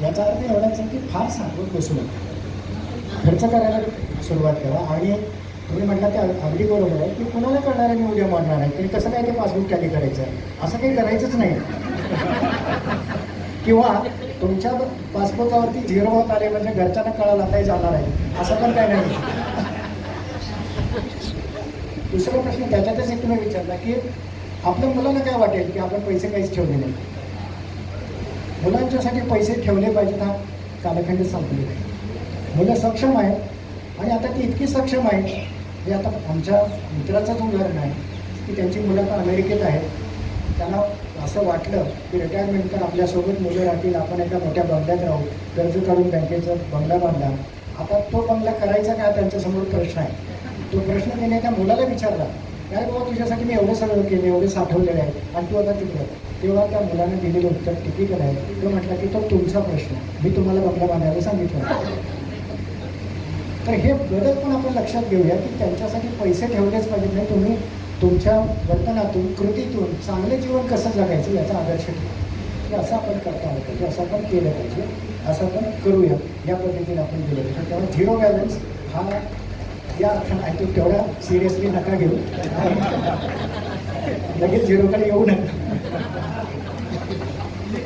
याचा अर्थ एवढाच आहे की फार सांगत बसू नका, खर्च करायला सुरुवात करा. आणि तुम्ही म्हटलं ते अगदी बरोबर आहे की कुणाला करणार आहे, मी उद्या मारणार आहे तरी कसं काय ते पासबुक टॅली करायचं आहे असं काही करायचंच नाही. किंवा तुमच्या पासबुकावरती 0 होत आले म्हणजे घरच्यांना कळायला काही जाणार आहे असं पण काय नाही. दुसरा प्रश्न त्याच्यातच एक तुम्ही विचारला की आपल्या मुलांना काय वाटेल की आपण पैसे काहीच ठेवले नाही. मुलांच्यासाठी पैसे ठेवले पाहिजेत हा कालखंड संपलेला आहे. मुलं सक्षम आहेत आणि आता ती इतकी सक्षम आहेत. हे आता आमच्या मित्राचंच उदाहरण आहे की त्यांची मुलं आता अमेरिकेत आहेत. त्यांना असं वाटलं की रिटायरमेंट तर आपल्यासोबत मुलं राहतील, आपण एका मोठ्या बंगल्यात राहू, कर्ज काढून बँकेचा बंगला बांधला. आता तो बंगला करायचा काय त्यांच्यासमोर प्रश्न आहे. तो प्रश्न त्याने त्या मुलाला विचारला, काय बाबा तुझ्यासाठी मी एवढं सगळं केलं, एवढे साठवलेले आहे आणि तू आता तिकडे. तेव्हा त्या मुलाने दिलेलं उत्तर टिपिकल आहे. तो म्हटला की तो तुमचा प्रश्न, मी तुम्हाला बंगला बांधायला सांगितलं. तर हे बदल पण आपण लक्षात घेऊया की त्यांच्यासाठी पैसे ठेवलेच पाहिजे नाही. तुम्ही तुमच्या वर्तनातून कृतीतून चांगले जीवन कसं जगायचं याचा आदर्श ठेवा. की असं आपण करता आलं पाहिजे, असं आपण केलं पाहिजे, असं आपण करूया, या पद्धतीने आपण गेलं पाहिजे. तेव्हा 0 बॅलन्स हा या अर्थानं आहे. तो तेवढा सिरियसली नका घेऊ, लगेच 0कडे येऊ नका.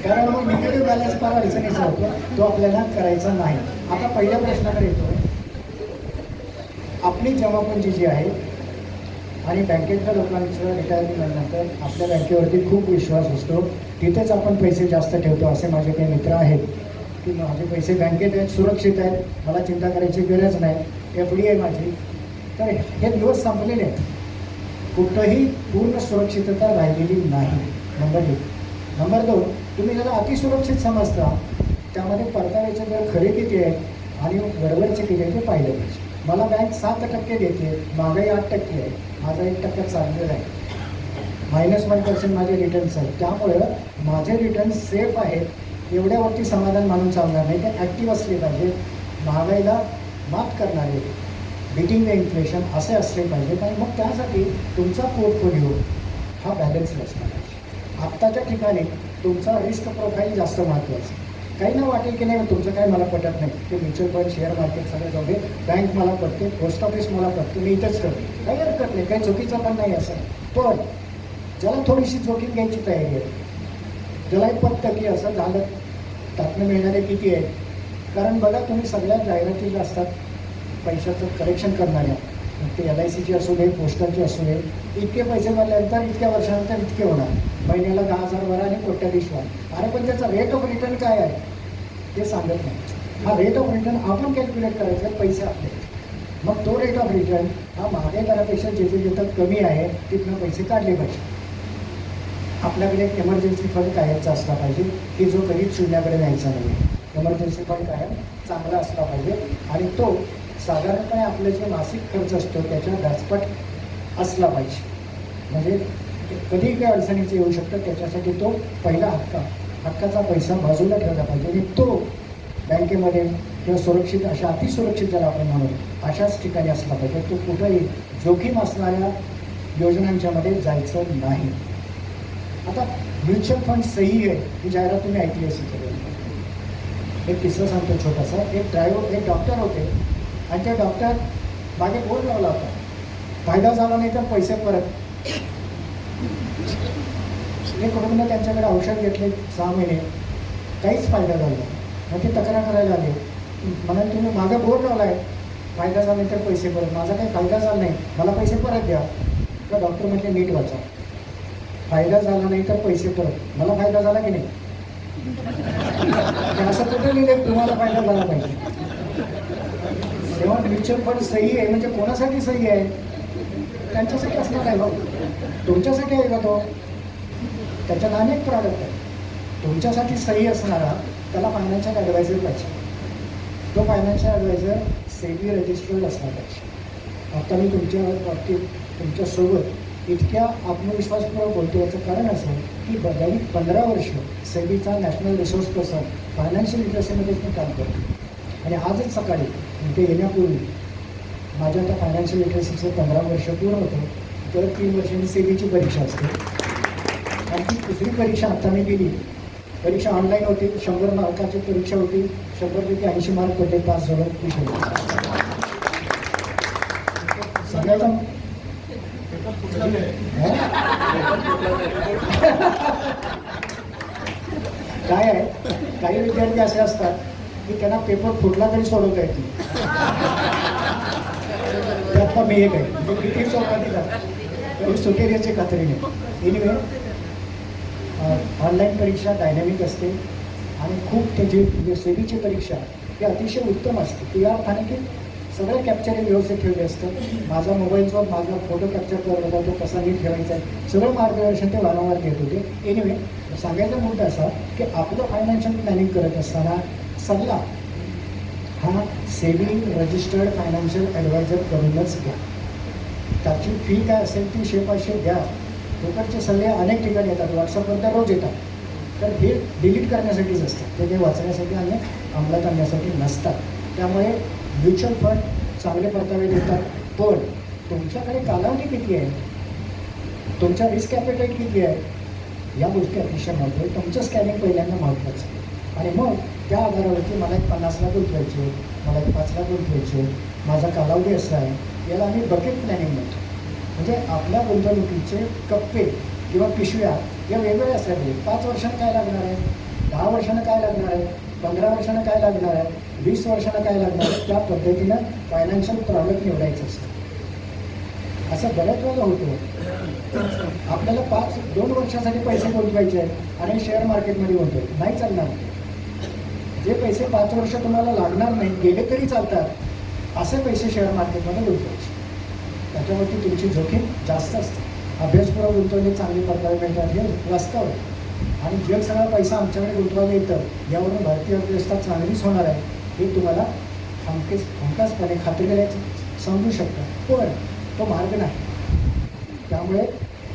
कारण मग निगेटिव्ह बॅलन्स फार अडचणीचा होतो, तो आपल्याला करायचा नाही. आता पहिल्या प्रश्नाकडे येतो. आपली जमापुंजी जी आहे आणि बँकेतल्या लोकांचं रिटायरमेंट झाल्यानंतर आपल्या बँकेवरती खूप विश्वास असतो, तिथेच आपण पैसे जास्त ठेवतो. असे माझे काही मित्र आहेत की माझे पैसे बँकेत आहेत, सुरक्षित आहेत, मला चिंता करायची गरज नाही, FD आहे माझी. तर हे दिवस संपलेले आहेत. कुठंही पूर्ण सुरक्षितता राहिलेली नाही. नंबर 1. नंबर 2, तुम्ही ज्याला अतिसुरक्षित समजता त्यामध्ये परताव्याचे दर खरे किती आहे आणि गडबडचे किती आहे ते पाहिलं पाहिजे. मला बँक 7% देते, महागाई 8% आहे, माझा 1% चाललेला आहे, -1% माझे रिटर्न्स आहेत, त्यामुळं माझे रिटर्न्स सेफ आहेत एवढ्यावरती समाधान मानून चालणार नाही. ते ॲक्टिव्ह असले पाहिजे, महागाईला मात करणारे, बीटिंग द इन्फ्लेशन असे असले पाहिजेत. आणि मग त्यासाठी तुमचा पोर्टफोलिओ हा बॅलन्स्ड असला पाहिजे. आत्ताच्या ठिकाणी तुमचा रिस्क प्रोफाईल जास्त महत्त्वाचा. काही ना वाटेल की नाही तुमचं काय मला पटत नाही, ते म्युच्युअल फंड, शेअर मार्केट सगळं जाऊ दे, बँक मला पडते, पोस्ट ऑफिस मला पडते, मी इथंच करते, काही हरकत नाही, काही चुकीचं पण नाही असं. पण ज्याला थोडीशी जोखीम घ्यायची तयारी आहे, ज्याला एक पत्तं की असं झालं त्यातनं मिळणारे किती आहे. कारण बघा तुम्ही सगळ्या जाहिराती ज्या असतात पैशाचं करेक्शन करणाऱ्या, ते LICची असू दे, पोस्टाची असू दे, इतके पैसे भरल्यानंतर इतक्या वर्षानंतर इतके होणार, महिन्याला 10,000 भरा आणि कोट्याधीश व्हा. अरे पण त्याचा रेट ऑफ रिटर्न काय आहे ते सांगत नाही. हा रेट ऑफ रिटर्न आपण कॅल्क्युलेट करायचा, पैसे आपले. मग तो रेट ऑफ रिटर्न हा महागाई दरापेक्षा जिथे जिथं कमी आहे तिथनं पैसे काढले पाहिजे. आपल्याकडे एक एमर्जन्सी फंड कायमचा असला पाहिजे की जो कधीच शून्याकडे न्यायचा नाही. एमर्जन्सी फंड कायम चांगला असला पाहिजे आणि तो साधारणपणे आपले जे मासिक खर्च असतो त्याच्या व्यासपट असला पाहिजे. म्हणजे कधी काही अडचणीचं येऊ शकतं, त्याच्यासाठी तो पहिला हक्काचा पैसा बाजूला ठेवला पाहिजे आणि तो बँकेमध्ये किंवा सुरक्षित अशा अतिसुरक्षित ज्याला आपण म्हणू अशाच ठिकाणी असला पाहिजे. तो कुठंही जोखीम असणाऱ्या योजनांच्यामध्ये जायचं नाही. आता म्युच्युअल फंड सही आहे ही जाहिरात तुम्ही ऐकली असेल. एक किस्सा सांगतो छोटासा. एक डॉक्टर होते आणि ते डॉक्टर मागे बोर्ड लावला होता, फायदा झाला नाही तर पैसे परत. एक कुटुंबाने त्यांच्याकडे औषध घेतले 6 महिने, काहीच फायदा झाला नाही. मग ते तक्रार करायला आले, म्हणाले तुम्ही मागे बोर्ड लावला आहे, फायदा झाला नाही तर पैसे परत. माझा काही फायदा झाला नाही, मला पैसे परत द्या. तर डॉक्टर म्हटले नीट वाचा, फायदा झाला नाही तर पैसे परत. मला फायदा झाला की नाही? असं कुठं लिहिलं तुम्हाला फायदा झाला पाहिजे. तेव्हा म्युच्युअल फंड सही आहे म्हणजे कोणासाठी सही आहे? त्यांच्यासाठी असणार आहे. तुमच्यासाठी आहे का तो? त्याच्यात अनेक प्रॉडक्ट आहे. तुमच्यासाठी सही असणारा त्याला फायनान्शियल ॲडवायझर पाहिजे. तो फायनान्शियल ॲडवायझर सेबी रजिस्टर्ड असला पाहिजे. आता मी तुमच्या बाबतीत तुमच्यासोबत इतक्या आत्मविश्वासपूर्वक बोलतो याचं कारण असं की गेली 15 वर्ष सेबीचा नॅशनल रिसोर्स पर्सन फायनान्शियल लिटरसीमध्येच मी काम करतो. आणि आजच सकाळी इथे येण्यापूर्वी माझ्या आता फायनान्शियल लिटरसीचं 15 वर्ष पूर्ण होतं. दर 3 वर्षांनी सेबीची परीक्षा असते आणि ती दुसरी परीक्षा आता मी दिली. परीक्षा ऑनलाईन होती, 100 मार्काची परीक्षा होती, 100पैकी 80 मार्क पडले, पास झालं, खुश होतो. सगळ्याचा काय आहे, काही विद्यार्थी असे असतात की त्यांना पेपर फुटला तरी सोडवता येत नाही. त्यातला मी एक आहे, म्हणजे किती सोडवा दिला तरी सुटेल याची खात्री नाही. एनिवे ऑनलाईन परीक्षा डायनॅमिक असते आणि खूप त्याची म्हणजे सेबीची परीक्षा ही अतिशय उत्तम असते. ती या अर्थाने की सगळं कॅप्चरिंग व्यवस्थित ठेवले असतं. माझा मोबाईलवर माझा फोटो कॅप्चर करत होता, तो कसा नीट ठेवायचा आहे सगळं मार्गदर्शन ते वारंवार देत होते. एनिवे सांगायचा मुद्दा असा की आपलं फायनान्शियल प्लॅनिंग करत असताना सल्ला हा सेबी रजिस्टर्ड फायनान्शियल ॲडवायझर करूनच घ्या. त्याची फी काय असेल ती 100-500 द्या. लोकांचे सल्ले अनेक ठिकाणी येतात, व्हॉट्सअपवर तर रोज येतात. तर हे डिलीट करण्यासाठीच असतात, ते वाचण्यासाठी आणि अंमलात आणण्यासाठी नसतात. त्यामुळे म्युच्युअल फंड चांगले परतावे देतात, पण तुमच्याकडे कालावधी किती आहे, तुमचा रिस्क ॲपेटाईट किती आहे, या गोष्टी अतिशय महत्त्वाच्या. तुमचं स्कॅनिंग पहिल्यांदा महत्त्वाचं आणि मग त्या आधारावरती मला एक 50 लाख गुंतवायचे, मला एक 5 लाख गुंतवायचे, माझा कालावधी असा आहे, याला आम्ही बकेट प्लॅनिंग म्हणतो. म्हणजे आपल्या गुंतवणुकीचे कप्पे किंवा पिशव्या या वेगवेगळ्या असल्या पाहिजे. 5 वर्षानं काय लागणार आहे, 10 वर्षानं काय लागणार आहे, 15 वर्षानं काय लागणार आहे, 20 वर्षानं काय लागणार आहे, त्या पद्धतीनं फायनान्शियल प्रॉडक्ट निवडायचं असतं. असं बऱ्याच वेळेला होतं आपल्याला 2 वर्षासाठी पैसे गुंतवायचे आहेत आणि शेअर मार्केटमध्ये गुंतवायचे नाही चालणार. जे पैसे 5 वर्ष तुम्हाला लागणार नाही, गेले तरी चालतात, असे पैसे शेअर मार्केटमध्ये गुंतवायचे. त्याच्यावरती तुमची जोखीम जास्त असते. अभ्यासपूर्वक गुंतवणूक चांगली परतावे मिळतात हे वास्तव आहे. आणि जग सगळा पैसा आमच्याकडे गुंतवायला येतं यावरून भारतीय अर्थव्यवस्था चांगलीच होणार आहे हे तुम्हाला हमखासपणे खात्रीने समजू शकता. पण तो मार्ग नाही. त्यामुळे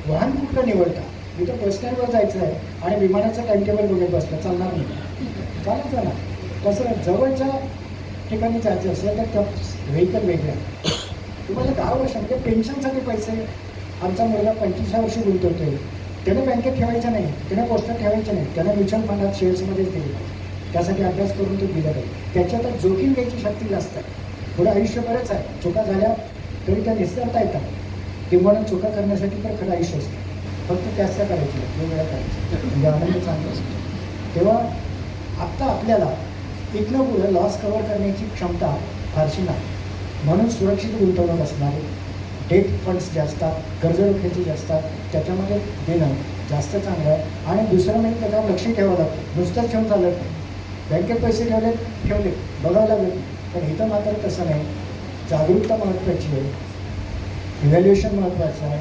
वाहन कुठलं निवडता. इथं बस स्टँडवर जायचं आहे आणि विमानाचं टाइमटेबल बघत बसलं चालणार नाही. चालत जाणार. तसं जवळच्या ठिकाणी जायचं असेल तर त्या व्हेकल वेगळ्या. तुम्हाला 10 वर्ष म्हणजे पेन्शनसाठी पैसे आमचा मुलगा 25 वर्षी गुंतवतोय. त्याने बँकेत ठेवायचं नाही, त्याने पोस्टात ठेवायचं नाही, त्याने म्युच्युअल फंडात शेअर्समध्येच दिले पाहिजे. त्यासाठी अभ्यास करून तो दिला पाहिजे. त्याच्यात जोखीम घ्यायची शक्ती जास्त आहे. पुढे आयुष्य बरंच आहे. चुका झाल्या तरी त्या निस्तारता येतात. किंवा चुका करण्यासाठी तर खरं आयुष्य असतं. फक्त त्याच त्या करायच्या वेगवेगळ्या करायच्या म्हणजे आनंद चांगला असतो. तेव्हा आत्ता आपल्याला इथनं पुढं लॉस कव्हर करण्याची क्षमता फारशी नाही. म्हणून सुरक्षित गुंतवणूक असणारे डेट फंड्स जे असतात, कर्जरोख्याचे जे असतात त्याच्यामध्ये देणं जास्त चांगलं आहे. आणि दुसरं म्हणजे त्याच्यावर लक्ष ठेवावं लागतं. नुसतंच ठेवून चालत नाही. बँकेत पैसे ठेवले बघावं लागेल. पण इथं मात्र तसं नाही. जागरूकता महत्त्वाची आहे. इव्हॅल्युएशन महत्त्वाचं आहे.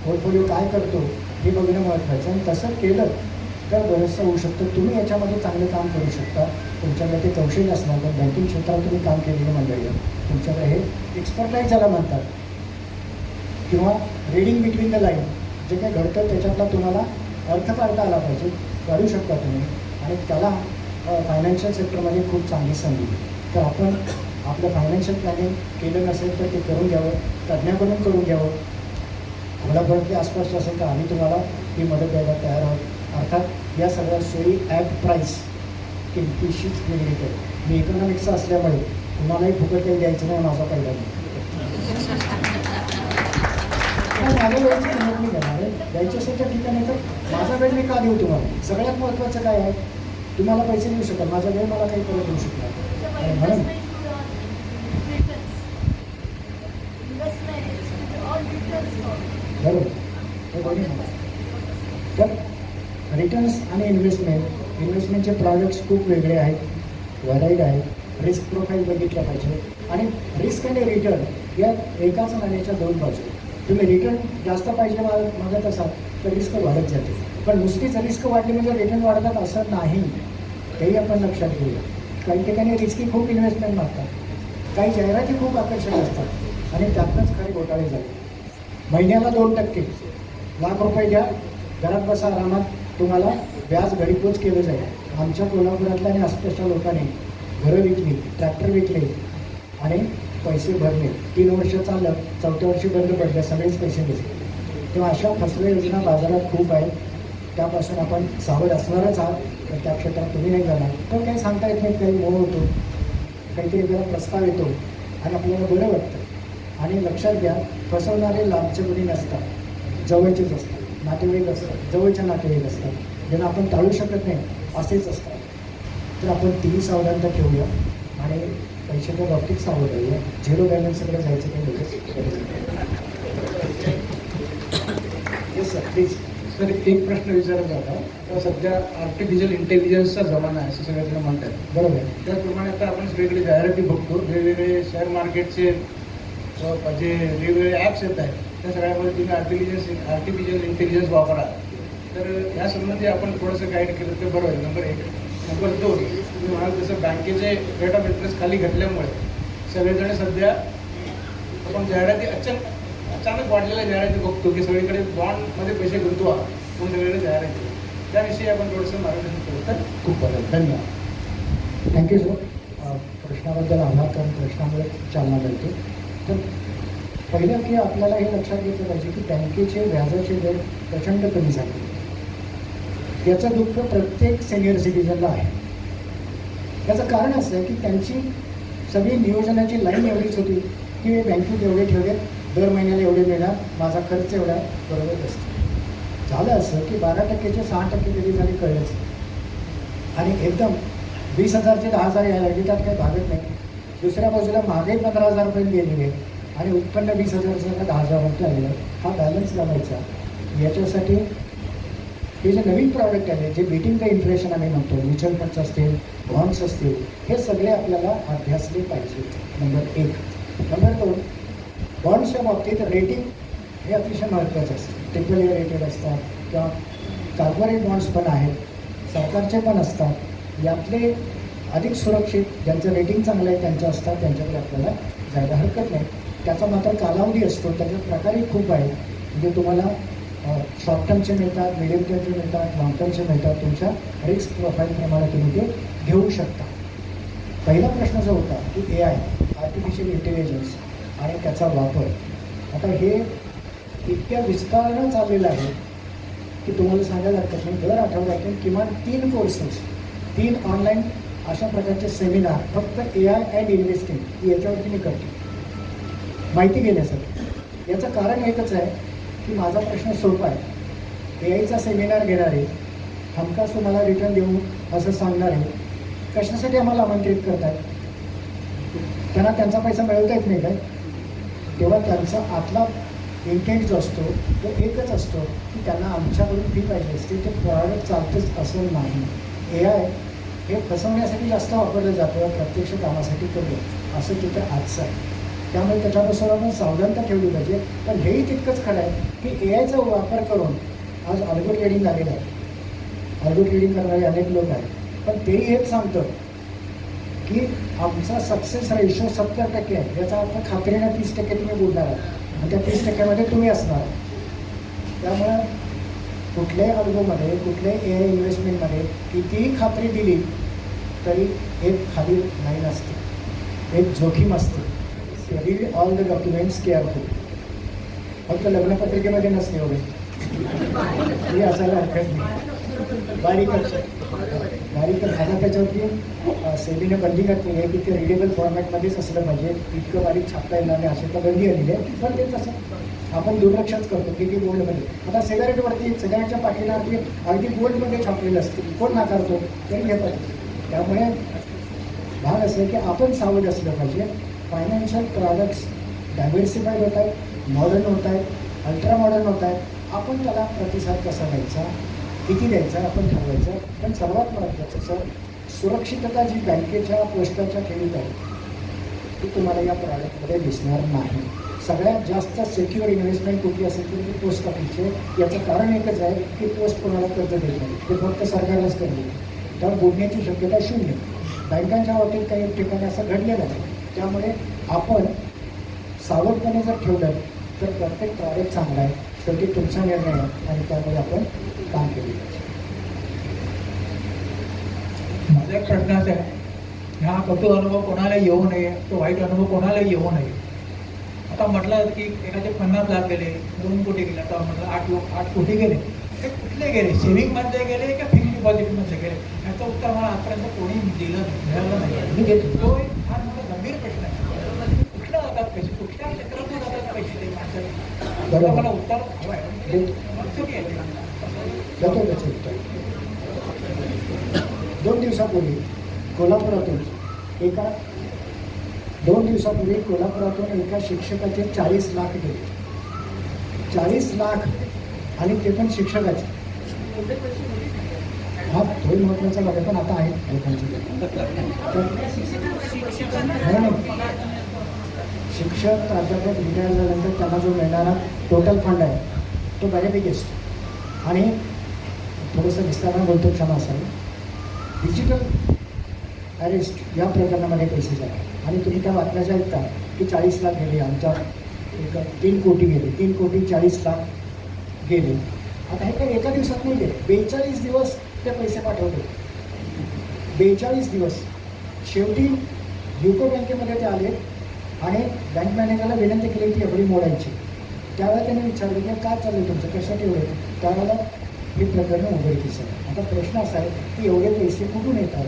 पोर्टफोलिओ काय करतो हे बघणं महत्त्वाचं आहे. आणि तसं केलं तर बरंचसं होऊ शकतं. तुम्ही याच्यामध्ये चांगलं काम करू शकता. तुमच्याकडे ते कौशल्य असणार तर बँकिंग क्षेत्रात तुम्ही काम केलेलं मंडळी आहे. तुमच्याकडे हे एक्सपर्टाईज ज्याला म्हणतात किंवा रीडिंग बिटवीन द लाईन जे काही घडतं त्याच्यातला तुम्हाला अर्थ काढता आला पाहिजे. काढू शकता तुम्ही. आणि त्याला फायनान्शियल सेक्टरमध्ये खूप चांगली संधी. तर आपण आपलं फायनान्शियल प्लॅनिंग केलं नसेल तर ते करून घ्यावं. तज्ज्ञाकडून करून घ्यावं. कोल्हापुरातली आसपासची असेल तर आम्ही तुम्हाला ही मदत द्यायला तयार आहोत. अर्थात या सगळ्या सोयी ॲट प्राईस किमतीशीच निगडीत आहे. मी इकॉनॉमिक्सचा असल्यामुळे तुम्हालाही फुकट काही द्यायचं नाही माझा पहिला माझ्या वेळेची किंमत मी घेणार आहे. द्यायची असेल तर ठीक आहे. तर माझा वेळ मी का देऊ तुम्हाला. सगळ्यात महत्त्वाचं काय आहे तुम्हाला पैसे देऊ शकाल. माझा वेळ मला काही परत देऊ शकणार आणि म्हणून बरोबर हे दोन्ही तर रिटर्न्स आणि इन्व्हेस्टमेंटचे प्रॉडक्ट्स खूप वेगळे आहेत. व्हराईड आहेत. रिस्क प्रोफाईल बघितलं पाहिजे. आणि रिस्क आणि रिटर्न या एकाच नाण्याच्या दोन बाजू. तुम्ही रिटर्न जास्त पाहिजे मागत असाल तर रिस्क वाढत जाते. पण नुसतीच रिस्क वाढली म्हणजे रिटर्न वाढतात असं नाही. तेही आपण लक्षात घेऊया. काही ठिकाणी रिस्की खूप इन्व्हेस्टमेंट मागतात. काही जाहिराती खूप आकर्षक असतात आणि त्यातनंच खरे घोटाळे झाले. महिन्याला 2% ₹1,00,000 द्या घरात बसा आरामात तुम्हाला व्याज घरीपोच केलं जाईल. आमच्या कोल्हापुरातल्या आणि आसपासच्या लोकांनी घरं विकली, ट्रॅक्टर विकले आणि पैसे भरले. 3 वर्ष चाललं, 4थ्या वर्षी बंद पडलं, सगळेच पैसे घेतले. तेव्हा अशा फसव्या योजना बाजारात खूप आहेत. त्यापासून आपण सावध असणारच आहात. तर त्या क्षेत्रात तुम्ही नाही जाणार तर काही सांगता येत नाही. काही मोह होतो, काहीतरी वेगळा प्रस्ताव येतो आणि आपल्याला बरं वाटतं. आणि लक्षात घ्या फसवणारे लांबचे मुली नसतात, जवळचेच असतात. नातेवाईक असतात, जवळच्या नातेवाईक असतात, ज्यांना आपण टाळू शकत नाही असेच असतात. तर आपण तीही सावधानता ठेवूया आणि पैशाच्या बाबतीत सावध राहूया. झिरो बॅलन्सकडे जायचं काही लगेच. Yes sir please. सर एक प्रश्न विचारायचा होता. आता सध्या आर्टिफिशियल इंटेलिजन्सचा जमाना आहे असं सगळ्यांना म्हणतात. बरोबर आहे. त्याचप्रमाणे आता आपण वेगवेगळी जाहिराती बघतो. वेगवेगळे शेअर मार्केटचे जे वेगवेगळे ॲप्स येत आहेत त्या सगळ्यामध्ये तुम्ही आर्टिफिशियल इंटेलिजन्स वापरा. तर या संबंधी आपण थोडंसं गाईड केलं तर बरं होईल. नंबर 1. नंबर 2 तुम्ही म्हणाल तसं बँकेचे रेट ऑफ इंटरेस्ट खाली घटल्यामुळे सगळेजण सध्या आपण जाहिराती अचानक वाढलेल्या जाहिराती बघतो की सगळीकडे बॉन्डमध्ये पैसे गुंतवा म्हणून सगळीकडे जाहिराती. त्याविषयी आपण थोडंसं मार्गदर्शन करू तर खूप बरं. धन्यवाद. Thank you sir. प्रश्नाबद्दल आभार. कारण प्रश्नामुळे चालना मिळते. तर पहिलं की आपल्याला हे लक्षात घेतलं पाहिजे की बँकेचे व्याजाचे दर प्रचंड कमी झाले. याचं दुःख प्रत्येक सिनियर सिटीजनला आहे. याचं कारण असं आहे की त्यांची सगळी नियोजनाची लाईन एवढीच होती की मी बँकेत एवढे ठेवले, दर महिन्याला एवढे मिळणार, माझा खर्च एवढा बरोबर असतो. झालं असं की 12%चे 6% कधी झाले कळलंच. आणि एकदम 20,000चे 10,000 यायला लागले त्यात काही भागत नाही. दुसऱ्या बाजूला मागे 15,000 रुपये गेलेले आणि उत्पन्न 20,000 10,000 आलेलं. हा बॅलन्स लावायचा. याच्यासाठी हे जे नवीन प्रॉडक्ट आले जे बीटिंग द इन्फ्लेशन आम्ही म्हणतो, म्युच्युअल फंड्स असतील, बॉन्ड्स असतील, हे सगळे आपल्याला अभ्यासले पाहिजे. नंबर 1. नंबर 2 बॉन्ड्सच्या बाबतीत रेटिंग हे अतिशय महत्त्वाचं असतं. AAA रेटेड असतात किंवा कॉर्पोरेट बॉन्ड्स पण आहेत, सरकारचे पण असतात. यातले अधिक सुरक्षित ज्यांचं रेटिंग चांगलं आहे त्यांचं असतात, त्यांच्याकडे आपल्याला जायला हरकत नाही. त्याचा मात्र कालावधी असतो, त्याचे प्रकारही खूप आहेत. म्हणजे तुम्हाला शॉर्ट टर्मचे मिळतात, मिडियम टर्मचे मिळतात, लॉंग टर्मचे मिळतात. तुमच्या रिस्क प्रोफाईलप्रमाणे तुम्ही ते घेऊ शकता. पहिला प्रश्न जो होता की AI आर्टिफिशियल इंटेलिजन्स आणि त्याचा वापर, आता हे इतक्या विस्तारानं चाललेलं आहे की तुम्हाला सांगायला हरकत नाही. दर आठवड्यातून किमान 3 कोर्सेस, 3 ऑनलाईन अशा प्रकारचे सेमिनार फक्त AI अँड इन्व्हेस्टिंग याच्यावरती मी करतो, माहिती घेण्यासाठी. याचं कारण एकच आहे की माझा प्रश्न सोपा आहे. AIचा सेमिनार घेणारे हमखास तुम्हाला रिटर्न देऊ असं सांगणारे कशासाठी आम्हाला आमंत्रित करतात? त्यांना त्यांचा पैसा मिळवता येत नाही काय? तेव्हा त्यांचा आतला इंटेंट जो असतो तो एकच असतो की त्यांना आमच्याकडून फी पाहिजे असते. ते प्रॉडक्ट चालतंच असं नाही. AI हे फसवण्यासाठी जास्त वापरलं जातं, प्रत्यक्ष कामासाठी कमी असं तिथं आजचं आहे. त्यामुळे त्याच्यापासून आपण सावधानता ठेवली पाहिजे. पण हेही तितकंच खरं आहे की AIचा वापर करून आज ऑर्गो ट्रेडिंग आलेलं आहे. ऑर्गो ट्रेडिंग करणारे अनेक लोक आहेत, पण तेही हेच सांगतं की आमचा सक्सेस रेशो 70% आहे. याचा अर्थ खात्रीनं 30% तुम्ही बोलणार आहात आणि त्या 30%मध्ये तुम्ही असणार. त्यामुळं कुठल्याही ऑर्गोमध्ये, कुठल्याही AI इन्व्हेस्टमेंटमध्ये कितीही खात्री दिली तरी एक खाली लाईन असते, एक जोखीम असते. Read all the documents careful. फक्त लग्नपत्रिकेमध्ये नसते एवढे, हे असायला हरकत नाही. बारीकच आता त्याच्यावरती सेबीने बंदी घातली आहे की ते रिडेबल फॉर्मॅटमध्येच असलं पाहिजे. इतकं बारीक छापता येणार नाही अशी तर बंदी आलेली आहे. पण ते तसं आपण दुर्लक्षच करतो की बोल्डमध्ये. आता सिगारेटवरती, सिगारेटच्या पाठीवरती अगदी बोल्डमध्ये छापलेलं असतं, कोण नाकारतो? तरी घेतात. त्यामुळे भाग असं की आपण सावध असलं पाहिजे. फायनान्शियल प्रॉडक्ट्स डायव्हर्सिफाईड होत आहेत, मॉडर्न होत आहेत, अल्ट्रा मॉडर्न होत आहेत. आपण त्याला प्रतिसाद कसा द्यायचा, किती द्यायचा आपण ठरवायचं. पण सर्वात महत्त्वाचं सर, सुरक्षितता जी बँकेच्या, पोस्टाच्या ठेवीत आहे ती तुम्हाला या प्रॉडक्टमध्ये दिसणार नाही. सगळ्यात जास्त सिक्युअर इन्व्हेस्टमेंट कुठली असेल तर ती पोस्ट ऑफिसचे. याचं कारण एकच आहे की पोस्ट कोणाला कर्ज देत नाही, ते फक्त सरकारलाच कर्ज देते. त्यावर बुडण्याची शक्यता शून्य. बँकांच्या बाबतीत काही ठिकाणी असं घडलेलं आहे. त्यामुळे आपण सावधपणे जर ठेवलं तर प्रत्येक प्रॉडक्ट चांगला आहे. शेवटी तुमचा निर्णय आहे आणि त्यामुळे आपण काम केले पाहिजे. माझा एक प्रश्न असा आहे, हा कटू अनुभव कोणाला येऊ नये, तो वाईट अनुभव कोणाला येऊ नये. आता म्हटलं की एखादे 50 लाख गेले, 2 कोटी गेले, आता म्हटलं 8 कोटी गेले. ते कुठले गेले? सेव्हिंगमध्ये गेले का फिक्स्ड डिपॉझिटमध्ये गेले? याचं उत्तर मला आजपर्यंत कोणी मिळालं नाही. मी घेतो. तो एक फार मोठा गंभीर प्रश्न आहे. कुठल्या जातात पैसे, कुठल्या क्षेत्रातून जातात पैसे ते माणसाला? मला उत्तर हवं आहे. जातो त्याचं उत्तर. 2 दिवसापूर्वी कोल्हापुरातून एका शिक्षकाचे 40 लाख गेले. 40 लाख आणि ते पण शिक्षकाचे. हा थोडी महत्त्वाचा भाग आहे, पण आता आहे लोकांचे. शिक्षक प्राध्यापक रिटायर झाल्यानंतर त्यांना जो मिळणारा टोटल फंड आहे तो बऱ्यापैकी असतो. आणि थोडंसं विस्तारानं बोलतो, क्षमा असावी. डिजिटल अरेस्ट या प्रकरणामध्ये पैसे जातात आणि तुम्ही त्या बातम्याच्या ऐकता की 40 लाख गेले, आमच्या 3 कोटी गेले, 3 कोटी 40 लाख गेले. आता हे काही एका दिवसात नाही गेले, 42 दिवस ते पैसे पाठवले. 42 दिवस. शेवटी युको बँकेमध्ये ते आले आणि बँक मॅनेजरला विनंती केली की एवढी मोडायची. त्यावेळेला त्यांनी विचारलं की काय चाललं तुमचं, कशासाठी एवढे? त्यावेळेला हे प्रकरण उघडकीस आहे. आता प्रश्न असा आहे की एवढे पैसे कुठून येतात,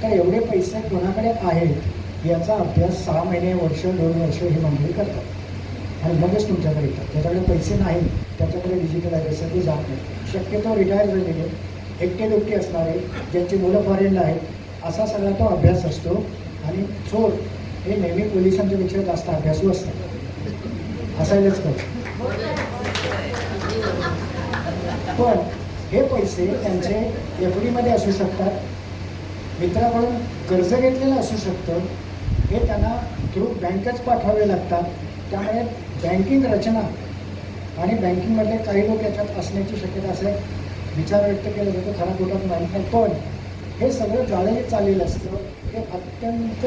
तर एवढे पैसे कोणाकडे आहेत याचा अभ्यास 6 महिने, वर्ष, 2 वर्ष ही मंडळी करतात आणि मगच तुमच्याकडे येतात. ज्याच्याकडे पैसे नाही त्याच्याकडे डिजिटल ॲड्रेससाठी जात नाही. शक्यतो रिटायर झालेले, एकटे दुकटे असणारे, ज्यांची मुलं फॉरेनला आहेत, असा सगळा तो अभ्यास असतो. आणि चोर हे नेहमी पोलिसांच्या पेक्षा जास्त अभ्यासू असतात, असायलाच पाहिजे. पण हे पैसे त्यांचे FDमध्ये असू शकतात, मित्राकडून कर्ज घेतलेलं असू शकतं, हे त्यांना थ्रू बँकच पाठवावे लागतात. त्यामुळे बँकिंग रचना आणि बँकिंगमधले काही लोक याच्यात असण्याची शक्यता असेल. विचार व्यक्त केला जातो, खरा खोटा माहीत नाही. पण हे सगळं जाळं चाललेलं असतं, हे अत्यंत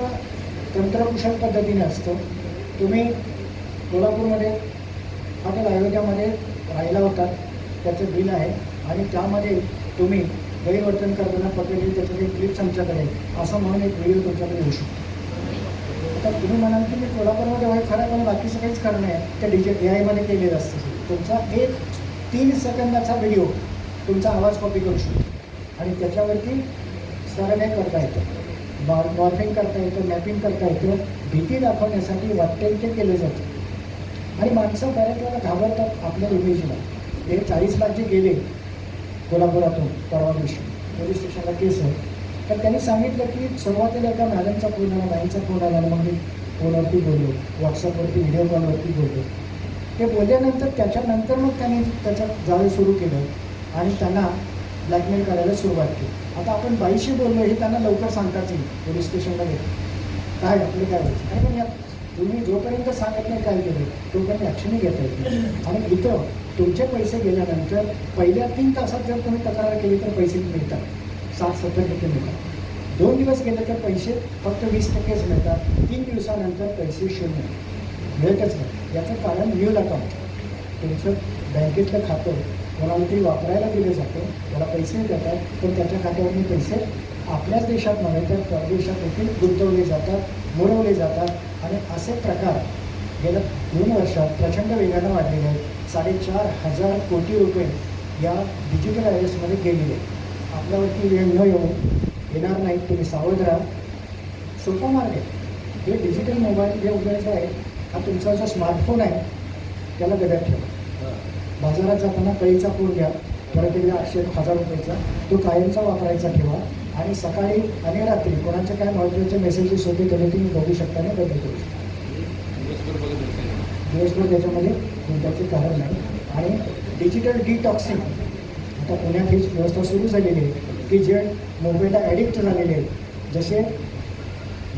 तंत्रकुशल पद्धतीने असतं. तुम्ही कोल्हापूरमध्ये हॉटेल अयोध्यामध्ये राहिला होतात, त्याचं बिल आहे आणि त्यामध्ये तुम्ही गैरवर्तन करताना पकडली त्याचे क्लिप्स आमच्याकडे असं म्हणून एक व्हिडिओ तुमच्याकडे येऊ शकतो. आता तुम्ही म्हणाल की मी कोल्हापूरमध्ये होय खरं आहे, पण बाकीचं काहीच कारण नाही, त्या AI मध्ये केलेलं असतं. तुमचा एक 3 सेकंदाचा व्हिडिओ तुमचा आवाज कॉपी करू शकतो आणि त्याच्यावरती सर्वे करता येतं, मॉर्फिंग करता येतं, मॅपिंग करता येतं. भीती दाखवण्यासाठी वाटेल ते केलं जातं आणि माणसं बऱ्याच वेळा घाबरतात आपल्या इमेजला. हे 40 लाख जे गेले कोल्हापुरातून परवा दिवशी पोलीस स्टेशनला केस आहे, तर त्यांनी सांगितलं की सुरुवातीला एका मॅडमचा फोन आला, बाईंचा फोन आला, मग मी फोनवरती बोललो, व्हॉट्सअपवरती व्हिडिओ कॉलवरती बोललो. ते बोलल्यानंतर त्याच्यानंतर मग त्यांनी त्याच्यात जाळं सुरू केलं आणि त्यांना ब्लॅकमेल करायला सुरुवात केली. आता आपण बाईशी बोललो हे त्यांना लवकर सांगताच येईल, पोलीस स्टेशनला गेलं काय आपलं काय व्हायचं. आणि पण या तुम्ही जोपर्यंत सांगत नाही काय केलं तोपर्यंत ॲक्शनही घेता येत नाही. आणि इथं तुमचे पैसे गेल्यानंतर पहिल्या 3 तासात जर तुम्ही तक्रार केली तर पैसे मिळतात, 60-70% मिळतात. 2 दिवस गेले तर पैसे फक्त 20%च मिळतात. 3 दिवसानंतर पैसे शून्य मिळतच नाही. याचं कारण न्यू अकाउंट. तुमचं बँकेतलं खातं कोणाला तरी वापरायला दिलं जातं, त्याला पैसे देतात, पण त्याच्या खात्यावरून पैसे आपल्याच देशात नव्हे तर परदेशात देखील गुंतवले जातात, मुरवले जातात. आणि असे प्रकार गेल्या 2 वर्षात प्रचंड वेगानं वाढलेले आहेत. 4,500 कोटी रुपये या डिजिटल ॲरेस्टमध्ये गेलेले आहेत. आपल्यावरती वेळ न येणार नाही, तुम्ही सावध राहा. सोपा मार्ग आहे. हे डिजिटल मोबाईल जे उघडायचं आहे, हा तुमचा जो स्मार्टफोन आहे त्याला डब्यात ठेवा. बाजारात जाताना कळीचा फोन घ्या, परत एकदा 800-1000 रुपयाचा, तो कायमचा वापरायचा ठेवा. आणि सकाळी आणि रात्री कोणाचे काय महत्त्वाचे मेसेजेस होते त्याने तुम्ही बघू शकता आणि बंद करू शकता. दिवसभर त्याच्यामध्ये कोणत्याचे कारण नाही. आणि डिजिटल डिटॉक्सिंग आता पुण्यात ही व्यवस्था सुरू झालेली आहे की जे मोबाईलला ॲडिक्ट झालेले आहेत, जसे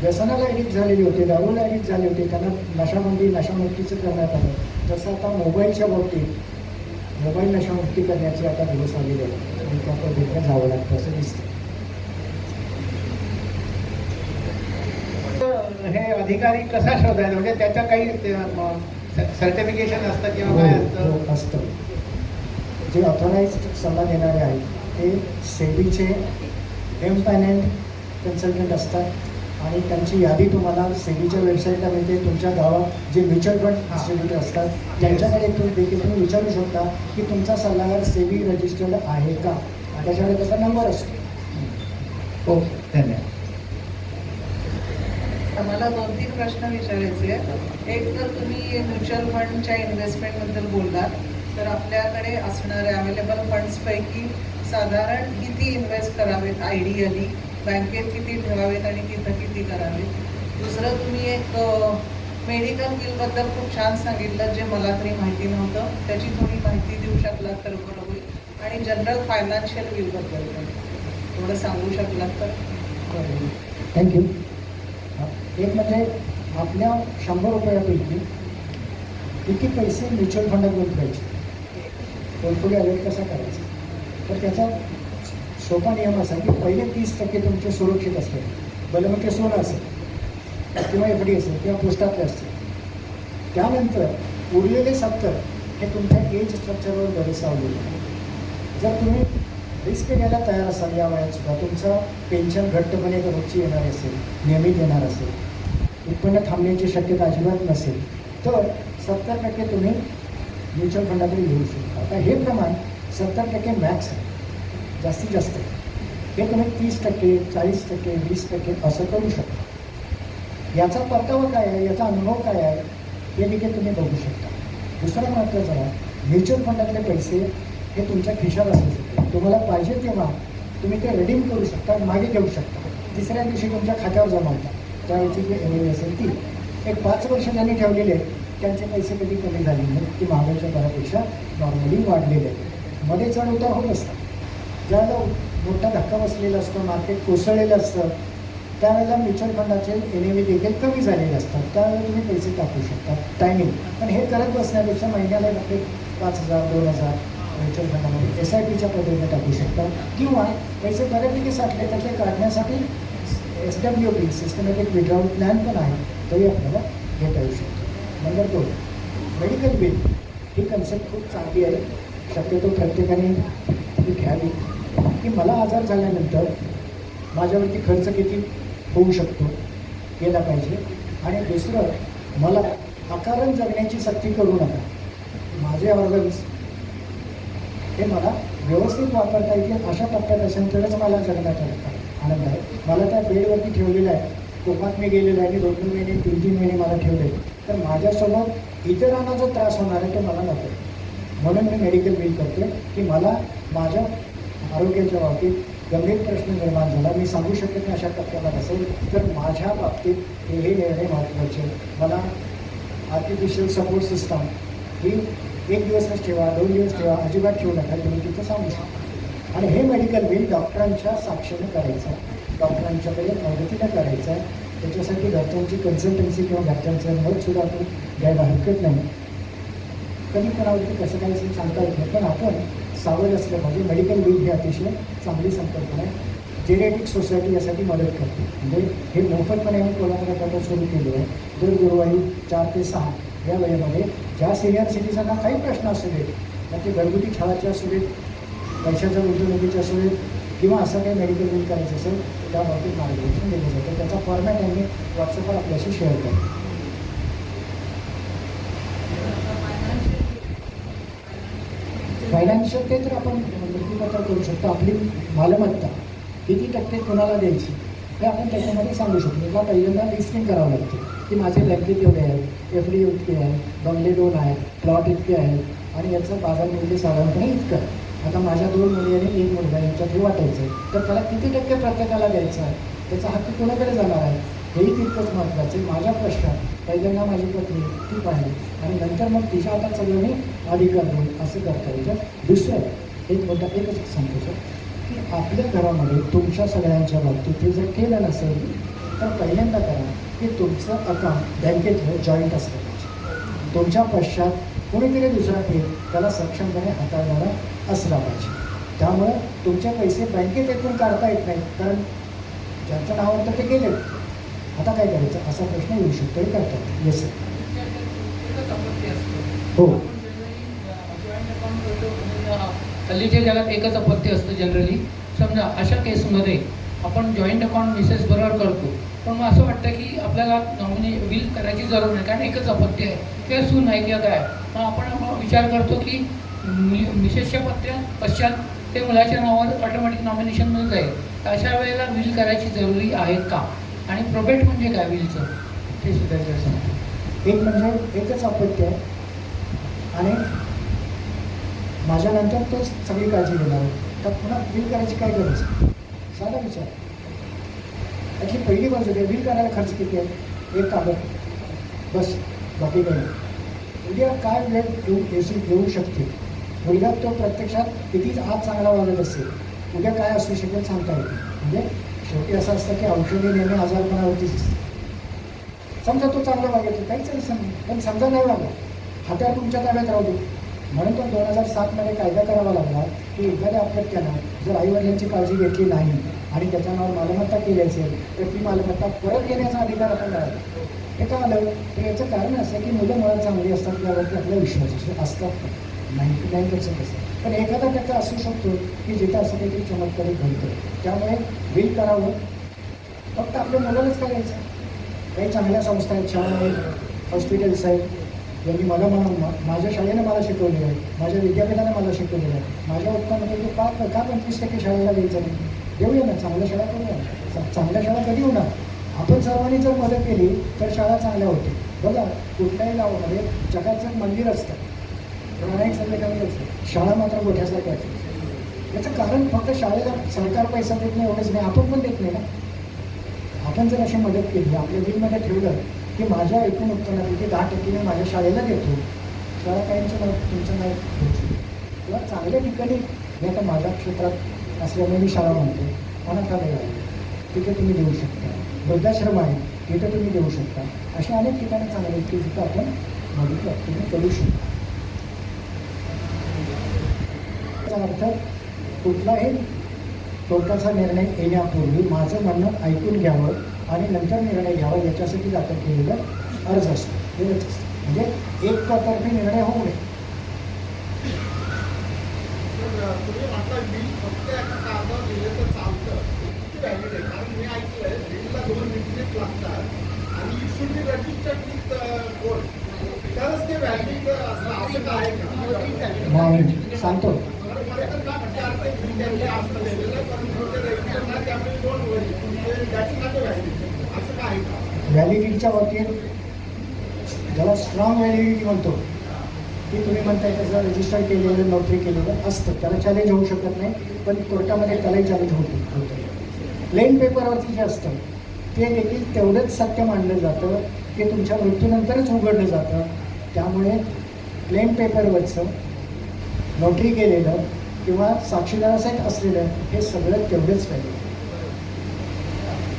व्यसनाला ॲडिक्ट झालेले होते, दारूला ॲडिक्ट झाले होते, त्यांना नशामुक्तीचं करण्यात आलं, तसं आता मोबाईलच्या बाबतीत मोबाईल नशामुक्ती करण्याचे आता दिवस आलेले आहेत आणि त्या पद्धतीने जावं लागतं असं दिसतं. हे अधिकारी कसा शोधायला, म्हणजे त्याचं काही सर्टिफिकेशन असतं किंवा काय असतं? असतं. जे ऑथोराइज्ड सल्ला देणारे आहेत ते सेबीचे एम्पॅनल्ड कन्सल्टंट असतात आणि त्यांची यादी तुम्हाला सेबीच्या वेबसाईटला मिळते. तुमच्या गावात जे म्युच्युअल फंड डिस्ट्रीब्युटर असतात त्यांच्याकडे देखील तुम्ही विचारू शकता की तुमचा सल्लागार सेबी रजिस्टर्ड आहे का, त्याच्याकडे त्याचा नंबर असतो. हो, धन्यवाद. मला 2-3 प्रश्न विचारायचे आहेत. एक तर तुम्ही म्युच्युअल फंडच्या इन्व्हेस्टमेंटबद्दल बोललात, तर आपल्याकडे असणाऱ्या अवेलेबल फंड्सपैकी साधारण किती इन्व्हेस्ट करावेत आयडियली, बँकेत किती ठेवावेत आणि तिथं किती करावेत. दुसरं, तुम्ही एक मेडिकल बिलबद्दल खूप छान सांगितलं जे मला तरी माहिती नव्हतं, त्याची थोडी माहिती देऊ शकलात तर बरं होईल. आणि जनरल फायनान्शियल बिलबद्दल पण थोडं सांगू शकलात तर. थँक्यू. एक म्हणजे आपल्या 100 रुपयापैकी किती पैसे म्युच्युअल फंडात गुंतवायचे, पोर्टफोलिओ ॲलोट कसा करायचा. तर त्याचा सोपा नियम असा की पहिले 30% तुमचे सुरक्षित असतील, भले मग ते सोनं असेल किंवा FD असेल किंवा पोस्टातले असतील. त्यानंतर उरलेले 70 हे तुमच्या एज स्ट्रक्चरवर बरेच अवलंबून आहे. जर तुम्ही रिस्क घ्यायला तयार असाल या वयात सुद्धा, तुमचं पेन्शन घट्टपणे रोजची येणार असेल, नियमित येणार असेल, उत्पन्न थांबण्याची शक्यता अजिबात नसेल, तर 70% तुम्ही म्युच्युअल फंडाकडे घेऊ शकता. आता हे प्रमाण 70% मॅक्स आहे, जास्तीत जास्त. हे तुम्ही 30%, 40%, 20% असं करू शकता. याचा परतावा काय आहे, याचा अनुभव काय आहे हे देखील तुम्ही बघू शकता. दुसरा महत्त्वाचा आहे, म्युच्युअल फंडातले पैसे हे तुमच्या खिशात असू शकते. तुम्हाला पाहिजे तेव्हा तुम्ही ते रिडीम करू शकता, मागे घेऊ शकता. तिसऱ्या दिवशी तुमच्या खात्यावर जमा होतात. त्यावेळची जी NAV असेल ती. एक 5 वर्ष ज्यांनी ठेवलेले आहेत त्यांचे पैसे कधी कमी झाले नाहीत, की महागाईच्या दरापेक्षा नॉर्मली वाढलेले आहेत. मध्ये चढ उतार होत असतात. ज्यावेळेला मोठा धक्का बसलेला असतो, मार्केट कोसळलेलं असतं, त्यावेळेला म्युच्युअल फंडाचे NAV देखील कमी झालेले असतात. त्यावेळेला तुम्ही पैसे टाकू शकता टायमिंग. पण हे करत बसण्यापेक्षा महिन्याला आपले 5,000, 2,000 म्युच्युअल फंडामध्ये SIPच्या पद्धतीने टाकू शकता किंवा पैसे बऱ्यापैकी साठले तर ते काढण्यासाठी SWP सिस्टमॅटिक विड्रॉवल प्लॅन पण आहे, तोही आपल्याला घेता येऊ शकतो. Number 2, medical bill. ही कन्सेप्ट खूप चांगली आहे, शक्यतो प्रत्येकाने ती घ्यावी की मला आजार झाल्यानंतर माझ्यावरती खर्च किती होऊ शकतो केला पाहिजे. आणि दुसरं, मला अकारण जगण्याची सक्ती करू नका. माझे ऑर्गन्स हे मला व्यवस्थित वापरता येतील अशा टप्प्यात असेल तरच मला जगण्याचा आनंद आहे. मला त्या बेडवरती ठेवलेलं आहे, कोमात मी गेलेलं आहे आणि 2-2 महिने 3-3 महिने मला ठेवले, तर माझ्यासोबत इतरांना जो त्रास होणार आहे तो मला नको. म्हणून मी मेडिकल बिल करतो की मला माझ्या आरोग्याच्या बाबतीत गंभीर प्रश्न निर्माण झाला, मी सांगू शकत नाही अशा टप्प्याला असेल तर माझ्या बाबतीत हे निर्णय महत्त्वाचे. मला आर्टिफिशियल सपोर्ट सिस्टम ही 1 दिवसच ठेवा, 2 दिवस ठेवा, अजिबात ठेवू नका, तुम्ही तिथं सांगू शकता. आणि हे मेडिकल बिल डॉक्टरांच्या साक्षीने करायचं, डॉक्टरांच्याकडे मदतीनं करायचं. त्याच्यासाठी घरच्यांची कन्सल्टन्सी किंवा घरच्यांचं मतसुद्धा आपण घ्यायला हरकत नाही. कधी कोणावरती कसं काही सांगता येत नाही, पण आपण सावध असलं पाहिजे. मेडिकल बिल ही अतिशय चांगली संकल्पना आहे. जेरेटिक सोसायटी यासाठी मदत करते. म्हणजे हे मोफतपणे आम्ही कोल्हापुरात सुरू केलं आहे. दर गुरुवारी 4 ते 6 या वेळेमध्ये ज्या सिनियर सिटीजनना काही प्रश्न असू देत, मग ते घरगुती छळाचे असू देत, पैशाच्या गुंतवणुकीचे असू देत किंवा असं काही मेडिकल बिल करायचं असेल त्या बाबतीत मार्गदर्शन दिलं जातं. त्याचा फॉर्मॅट आम्ही व्हॉट्सअपवर आपल्याशी शेअर करतो. फायनान्शियल ते तर आपण मृत्यूपत्र करू शकतो. आपली मालमत्ता किती टक्के कोणाला द्यायची हे आपण त्याच्यामध्ये सांगू शकतो. मला पहिल्यांदा लिस्टिंग करावं लागते की माझे बँकेत एवढे आहेत, FD इतके आहे, बंगले 2 आहेत, प्लॉट इतके आहेत आणि याचं बाजारमूल्य साधारणपणे इतकं आहे. आता माझ्या 2 मुली आणि 1 मुलगा यांच्यात हे वाटायचं आहे, तर त्याला किती टक्के प्रत्येकाला द्यायचं आहे, त्याचा हक्क कोणाकडे जाणार आहे हेही तितकंच महत्त्वाचं आहे. माझ्या प्रश्नात पहिल्यांदा माझी पत्नी ती पाहिली आणि नंतर मग तिच्या हातात सगळ्यांनी अधिकार होईल असं करता येतं. दुसरं एक मुद्दा एकच सांगतो सर की आपल्या घरामध्ये तुमच्या सगळ्यांच्या बाबतीत हे जर केलं नसेल तर पहिल्यांदा करा की तुमचं अकाउंट बँकेतलं जॉईंट असलं पाहिजे. तुमच्या पश्चात कोणीतरी दुसरा ठेव त्याला सक्षमपणे हाताळणारा असला पाहिजे. त्यामुळं तुमचे पैसे बँकेत एकूण काढता येत नाही, कारण ज्यांच्या नावावर तर ते गेले, आता काय करायचं असा प्रश्न येऊ शकतो. हे करतात. Yes sir. हो, हल्लीच्या जगात एकच अपत्य असतं जनरली. समजा अशा केसमध्ये आपण जॉईंट अकाउंट मिसेस बरोबर करतो, पण मग असं वाटतं की आपल्याला नॉमिनी विल करायची जरूर नाही, कारण एकच अपत्य आहे किंवा सून आहे किंवा काय. मग आपण विचार करतो की मिसेसच्या पश्चात ते मुलाच्या नावावर ऑटोमॅटिक नॉमिनेशनमध्ये जाईल. तर अशा वेळेला विल करायची जरुरी आहे का? आणि प्रोबेट म्हणजे काय विलचं ते सुद्धा सांगतो. एक म्हणजे एकच अपत्य आहे आणि माझ्यानंतर तोच सगळी काळजी घेणार आहे, तर पुन्हा बिल करायची काय गरज? साधा विचार. याची पहिली बाजू आहे, बिल करायला खर्च किती आहे? 1 कागद बस, बाकी काही नाही. उद्या काय वेळ येऊ शकते, मुलगा तो प्रत्यक्षात कितीच आज चांगला वागत असेल, उद्या काय असू शकेल सांगता येते. म्हणजे शेवटी असं असतं की औषधी नेहमी आजारपणावरतीच असते. समजा तो चांगला वागतो काहीच अडचण नाही, पण समजा नाही वागला, हातावर तुमच्या ताब्यात राहू दे. म्हणून तो 2007मध्ये कायदा करावा लागला की एखाद्या अपत्यानं जर आईवडिलांची काळजी घेतली नाही आणि त्याच्या नावावर मालमत्ता केली असेल तर ती मालमत्ता परत घेण्याचा अधिकार आता मिळाला. हे का आलं तर याचं कारण असं की मुलं मुळात चांगली असतात त्यावरती आपला विश्वास असतात 99% असतात, पण 1% असू शकतो की जिथं असं काहीतरी चमत्कारिक घडतं. त्यामुळे बिल करावं, फक्त आपल्या मुलालाच करायचं. काही चांगल्या संस्था आहेत, शाळा आहेत, हॉस्पिटल्स आहेत, यांनी मला माझ्या शाळेनं मला शिकवलेलं आहे, माझ्या विद्यापीठाने मला शिकवलेलं आहे. माझ्या उत्पन्नापैकी का 25% शाळेला द्यायचं नाही? देऊया ना, चांगल्या शाळा करूया. चांगल्या शाळा कधी होणार? आपण सर्वांनी जर मदत केली तर शाळा चांगल्या होतील. बघा, कुठल्याही गावामध्ये जगाचं मंदिर असतं, रामायण सगळं असतं, शाळा मात्र मोठ्यासारख्या असतात. याचं कारण फक्त शाळेला सरकार पैसा देत नाही एवढंच नाही, आपण पण देत नाही ना. आपण जर अशी मदत केली, आपल्या बिलमध्ये ठेवलं की माझ्या एकूण उत्पन्नापैकी 10% मी माझ्या शाळेला देतो, शाळा काहींचं नाव तुमचं नाही घेऊ. किंवा चांगल्या ठिकाणी मी आता माझ्या क्षेत्रात असल्यामुळे मी शाळा म्हणतो, अनाथालय आहे तिथे तुम्ही देऊ शकता, वृद्धाश्रम आहे तिथे तुम्ही देऊ शकता. अशा अनेक ठिकाणी चांगले की जिथं आपण मदत तुम्ही करू शकता. याचा अर्थ कुठलाही कोर्टाचा निर्णय येण्यापूर्वी माझं म्हणणं ऐकून घ्यावं आणि नंतर निर्णय घ्यावा याच्यासाठी दाखल केलेला अर्ज असतो, एवढंच असतं. म्हणजे एकतर्फी निर्णय होऊ नये. तर तुम्ही म्हटलं बिल फक्त एका कागदावर दिलं तर चालतं, किती व्हॅलिड आहे? कारण मी ऐकलंय बिलला 2 विटनेस लागतात आणि it should be registered with court, तरच ते व्हॅलिड असं काय आहे का? नाही सांगतो. बरं, मला तर काय म्हणजे अर्थ आहे, बिल त्यांनी असं दिलेलं आहे, परंतु ते register नाही, त्यामुळे don't worry. ते that's not a valid. असं काय आहे का? व्हॅलिडिटीच्या बाबतीत ज्याला स्ट्रॉंग व्हॅलिडिटी म्हणतो, की तुम्ही म्हणताय त्याचं रजिस्टर केलेलं नोटरी केलेलं असतं, त्याला चॅलेंज होऊ शकत नाही, पण कोर्टामध्ये त्यालाही चॅलेंज होतं. प्लेन पेपरवरती जे असतं ते देखील तेवढंच सत्य मानलं जातं की तुमच्या मृत्यूनंतरच उघडलं जातं. त्यामुळे प्लेन पेपरवरचं नोटरी केलेलं किंवा साक्षीदारासहित असलेलं हे सगळं तेवढंच पाहिजे.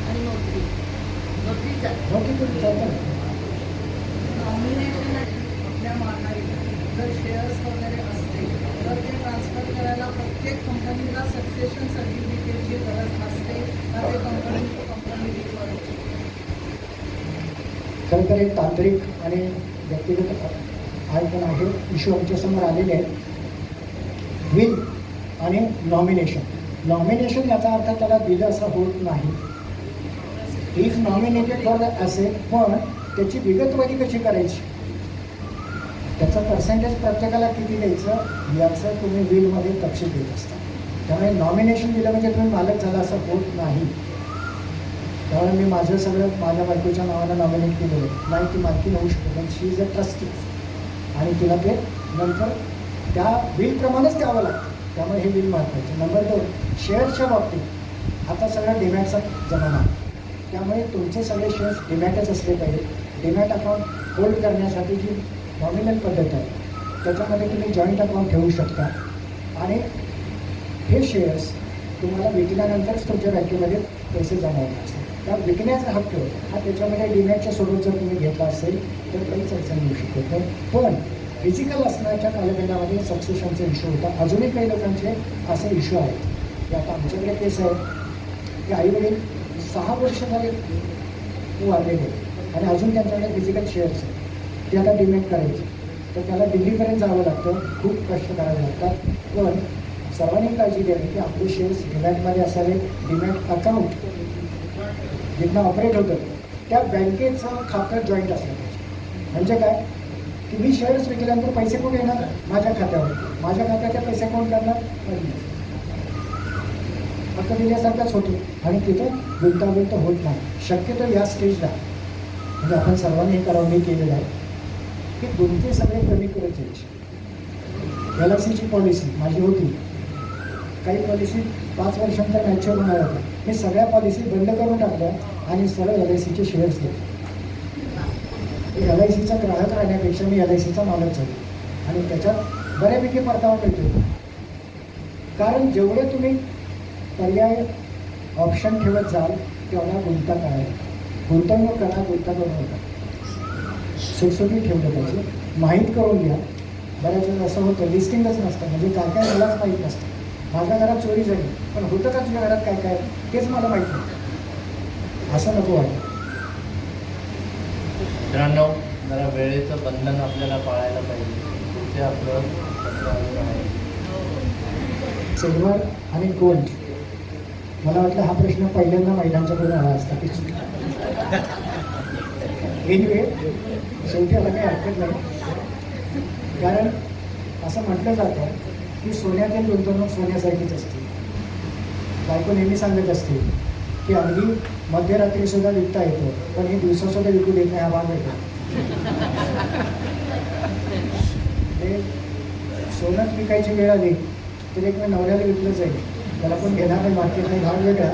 आणि नोटरी नोटरी करून चालतं. नॉमिनेशन आपल्या महागाईत जर शेअर्स वगैरे असते तर ते ट्रान्सफर करायला प्रत्येक कंपनीला सक्सेशन सर्टिफिकेटची गरज असते का ते कंपनी डिफर होते? खरं तर एक तांत्रिक आणि व्यक्तिगत आहे पण आहे इश्यू आमच्यासमोर आलेले आहेत. विल आणि नॉमिनेशन याचा अर्थ त्याला दिलं असं होत नाही. Is nominated for the asset, पण त्याची विगतवारी कशी करायची, त्याचं पर्सेंटेज प्रत्येकाला किती द्यायचं याचं तुम्ही विलमध्ये तपशील देत असता. त्यामुळे नॉमिनेशन दिलं म्हणजे तुम्ही मालक झाला असं होत नाही. त्यामुळे मी माझं सगळं माझ्या बायकोच्या नावानं नॉमिनेट केलेलं नाही, ती मालकी होऊ शकत नाही. शी इज अ ट्रस्टी आणि तिला ते नंतर त्या बिलप्रमाणेच द्यावं लागतं. त्यामुळे हे बिल महत्त्वाचं. नंबर 2, शेअर्सच्या बाबतीत आता सगळं डिमॅटचा जमाना आहे. त्यामुळे तुमचे सगळे शेअर्स डिमॅटच असले पाहिजे. डिमॅट अकाउंट होल्ड करण्यासाठी जी नॉमिनल पद्धत आहे त्याच्यामध्ये तुम्ही जॉईंट अकाउंट ठेवू शकता आणि हे शेअर्स तुम्हाला विकल्यानंतरच तुमच्या बँकेमध्ये पैसे जमा होणार असतात. त्या विकण्याचा हक्क हा त्याच्यामध्ये डिमॅटच्या सोबत जर तुम्ही घेतला असेल तर काहीच अडचण येऊ शकत नाही. पण फिजिकल असण्याच्या कालखंडामध्ये सक्सेशनचा इश्यू होता. अजूनही काही लोकांचे असे इश्यू आहेत की आता आमच्याकडे केस आहे की आईवडील 6 वर्ष झाले वाढलेले आणि अजून त्यांच्याकडे फिजिकल शेअर्स आहेत, ते आता डिमॅट करायचे तर त्याला दिल्लीपर्यंत जावं लागतं, खूप कष्ट करावे लागतात. पण सर्वांनी काळजी घ्यावी की आपले शेअर्स डिमॅटमध्ये असावे. डिमॅट अकाउंट जिथनं ऑपरेट होतं त्या बँकेचं खातं जॉईंट असलं पाहिजे. म्हणजे काय की मी शेअर्स विकल्यानंतर पैसे कोण येणार माझ्या खात्यावर, माझ्या खात्याचे पैसे कोण करणार फक्त दिल्यासारखाच होतो आणि तिथं गुंतागुंत होत नाही. शक्यतो या स्टेजला म्हणजे आपण सर्वांनी हे करावं, मी केलेलं आहे की गुंते सगळे कमी करत जायचे. LICची पॉलिसी माझी होती, काही पॉलिसी 5 वर्षांनंतर मॅच्युअर होणार होत्या. मी सगळ्या पॉलिसी बंद करून टाकल्या आणि सरळ LICचे शेअर्स घेतले. LICचा ग्राहक राहण्यापेक्षा मी LICचा मालक झालो आणि त्याच्यात बऱ्यापैकी परतावा मिळतो. कारण जेवढे तुम्ही पर्याय ऑप्शन ठेवत जाल तेवढा गुंता करा, गुंतवणूक करा, गुंतवणूक नका. सुटसुटीत ठेवलं पाहिजे, माहीत करून घ्या. बऱ्याच वेळा असं होतं लिस्टिंगच नसतं, म्हणजे काय काय मलाच माहीत नसतं. माझ्या घरात चोरी झाली पण होतं का तुझ्या घरात काय काय तेच मला माहीत नाही, असं नको वाटतं. मित्रांनो, जरा वेळेचं बंधन आपल्याला पाळायला पाहिजे. पुढचे आपलं पत्र आहे सिल्वर आणि गोल्ड. मला वाटलं हा प्रश्न पहिल्यांदा महिलांच्याकडून आला असता. एनिवे शेवटी आता काही हरकत नाही, कारण असं म्हटलं जातं की सोन्यातील गुंतवणूक सोन्यासारखीच असते. बायको नेहमी सांगत असते की अगदी मध्यरात्रीसुद्धा विकता येतो पण हे दिवसासुद्धा विकू देत नाही, हा भाग येतो. ते सोनंच विकायची वेळ आली तर एक नवऱ्याला विकलं जाईल, त्याला पण घेणार नाही, मार्केट नाही, भाग वेगळा.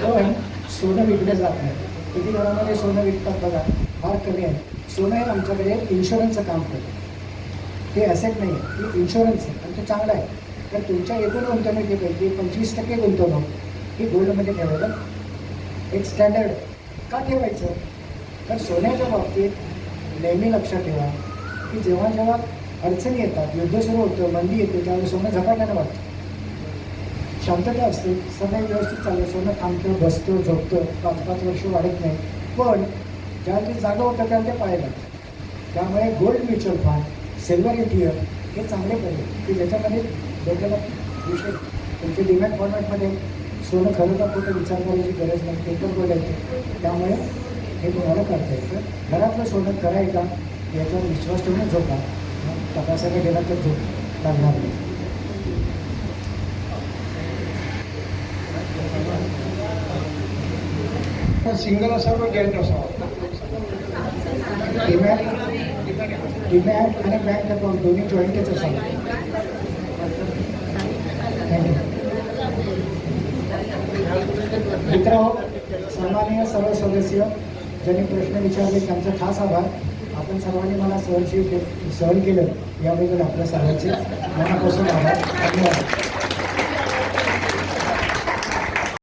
पण सोनं विकलं जात नाही. किती घरामध्ये सोनं विकतात बघा, फार कमी आहे. सोनं हे आमच्याकडे इन्शुरन्सचं काम करतं. ते ॲसेट नाही आहे, ते इन्शुरन्स आहे आणि ते चांगलं आहे. तर तुमच्या एकूण गुंतवणुकीपैकी 25% गुंतवणूक ही गोल्डमध्ये ठेवायला एक स्टँडर्ड का ठेवायचं. तर सोन्याच्या बाबतीत नेहमी लक्षात ठेवा की जेव्हा जेव्हा अडचणी येतात, युद्ध सुरू होतं, मंदी येते, त्यावेळेस सोनं झपाट्यानं वाटतं. शांतता असते, सगळं व्यवस्थित चाललं, सोनं थांबतं, बसतं, झोपतं, 5-5 वर्ष वाढत नाही. पण ज्यावेळी जागा होतं त्यावेळी ते पाहायला लागतं. त्यामुळे gold mutual fund, silver ETF हे चांगले पर्याय की ज्याच्यामध्ये डोक्याला विषय तुमच्या डिमॅट फॉर्मॅटमध्ये सोनं खरं का खोटं विचार करायची गरज नाही, पेपर बोलायचं. त्यामुळे हे तुम्हाला करता येतं. घरातलं सोनं खरं आहे का याच्यावर विश्वास ठेवून झोपा. तपासायला गेला तर झोप लागणार नाही. सिंगल असावं का जॉईंट असावं? डिमॅट आणि बँक अकाउंट दोन्ही जॉईंटच असावे. मित्रांनो, सन्माननीय सर्व सदस्य ज्यांनी प्रश्न विचारले त्यांचा खास आभार. आपण सर्वांनी मला सहन केलं याबद्दल आपल्या सर्वांचे मनापासून आभार. धन्यवाद.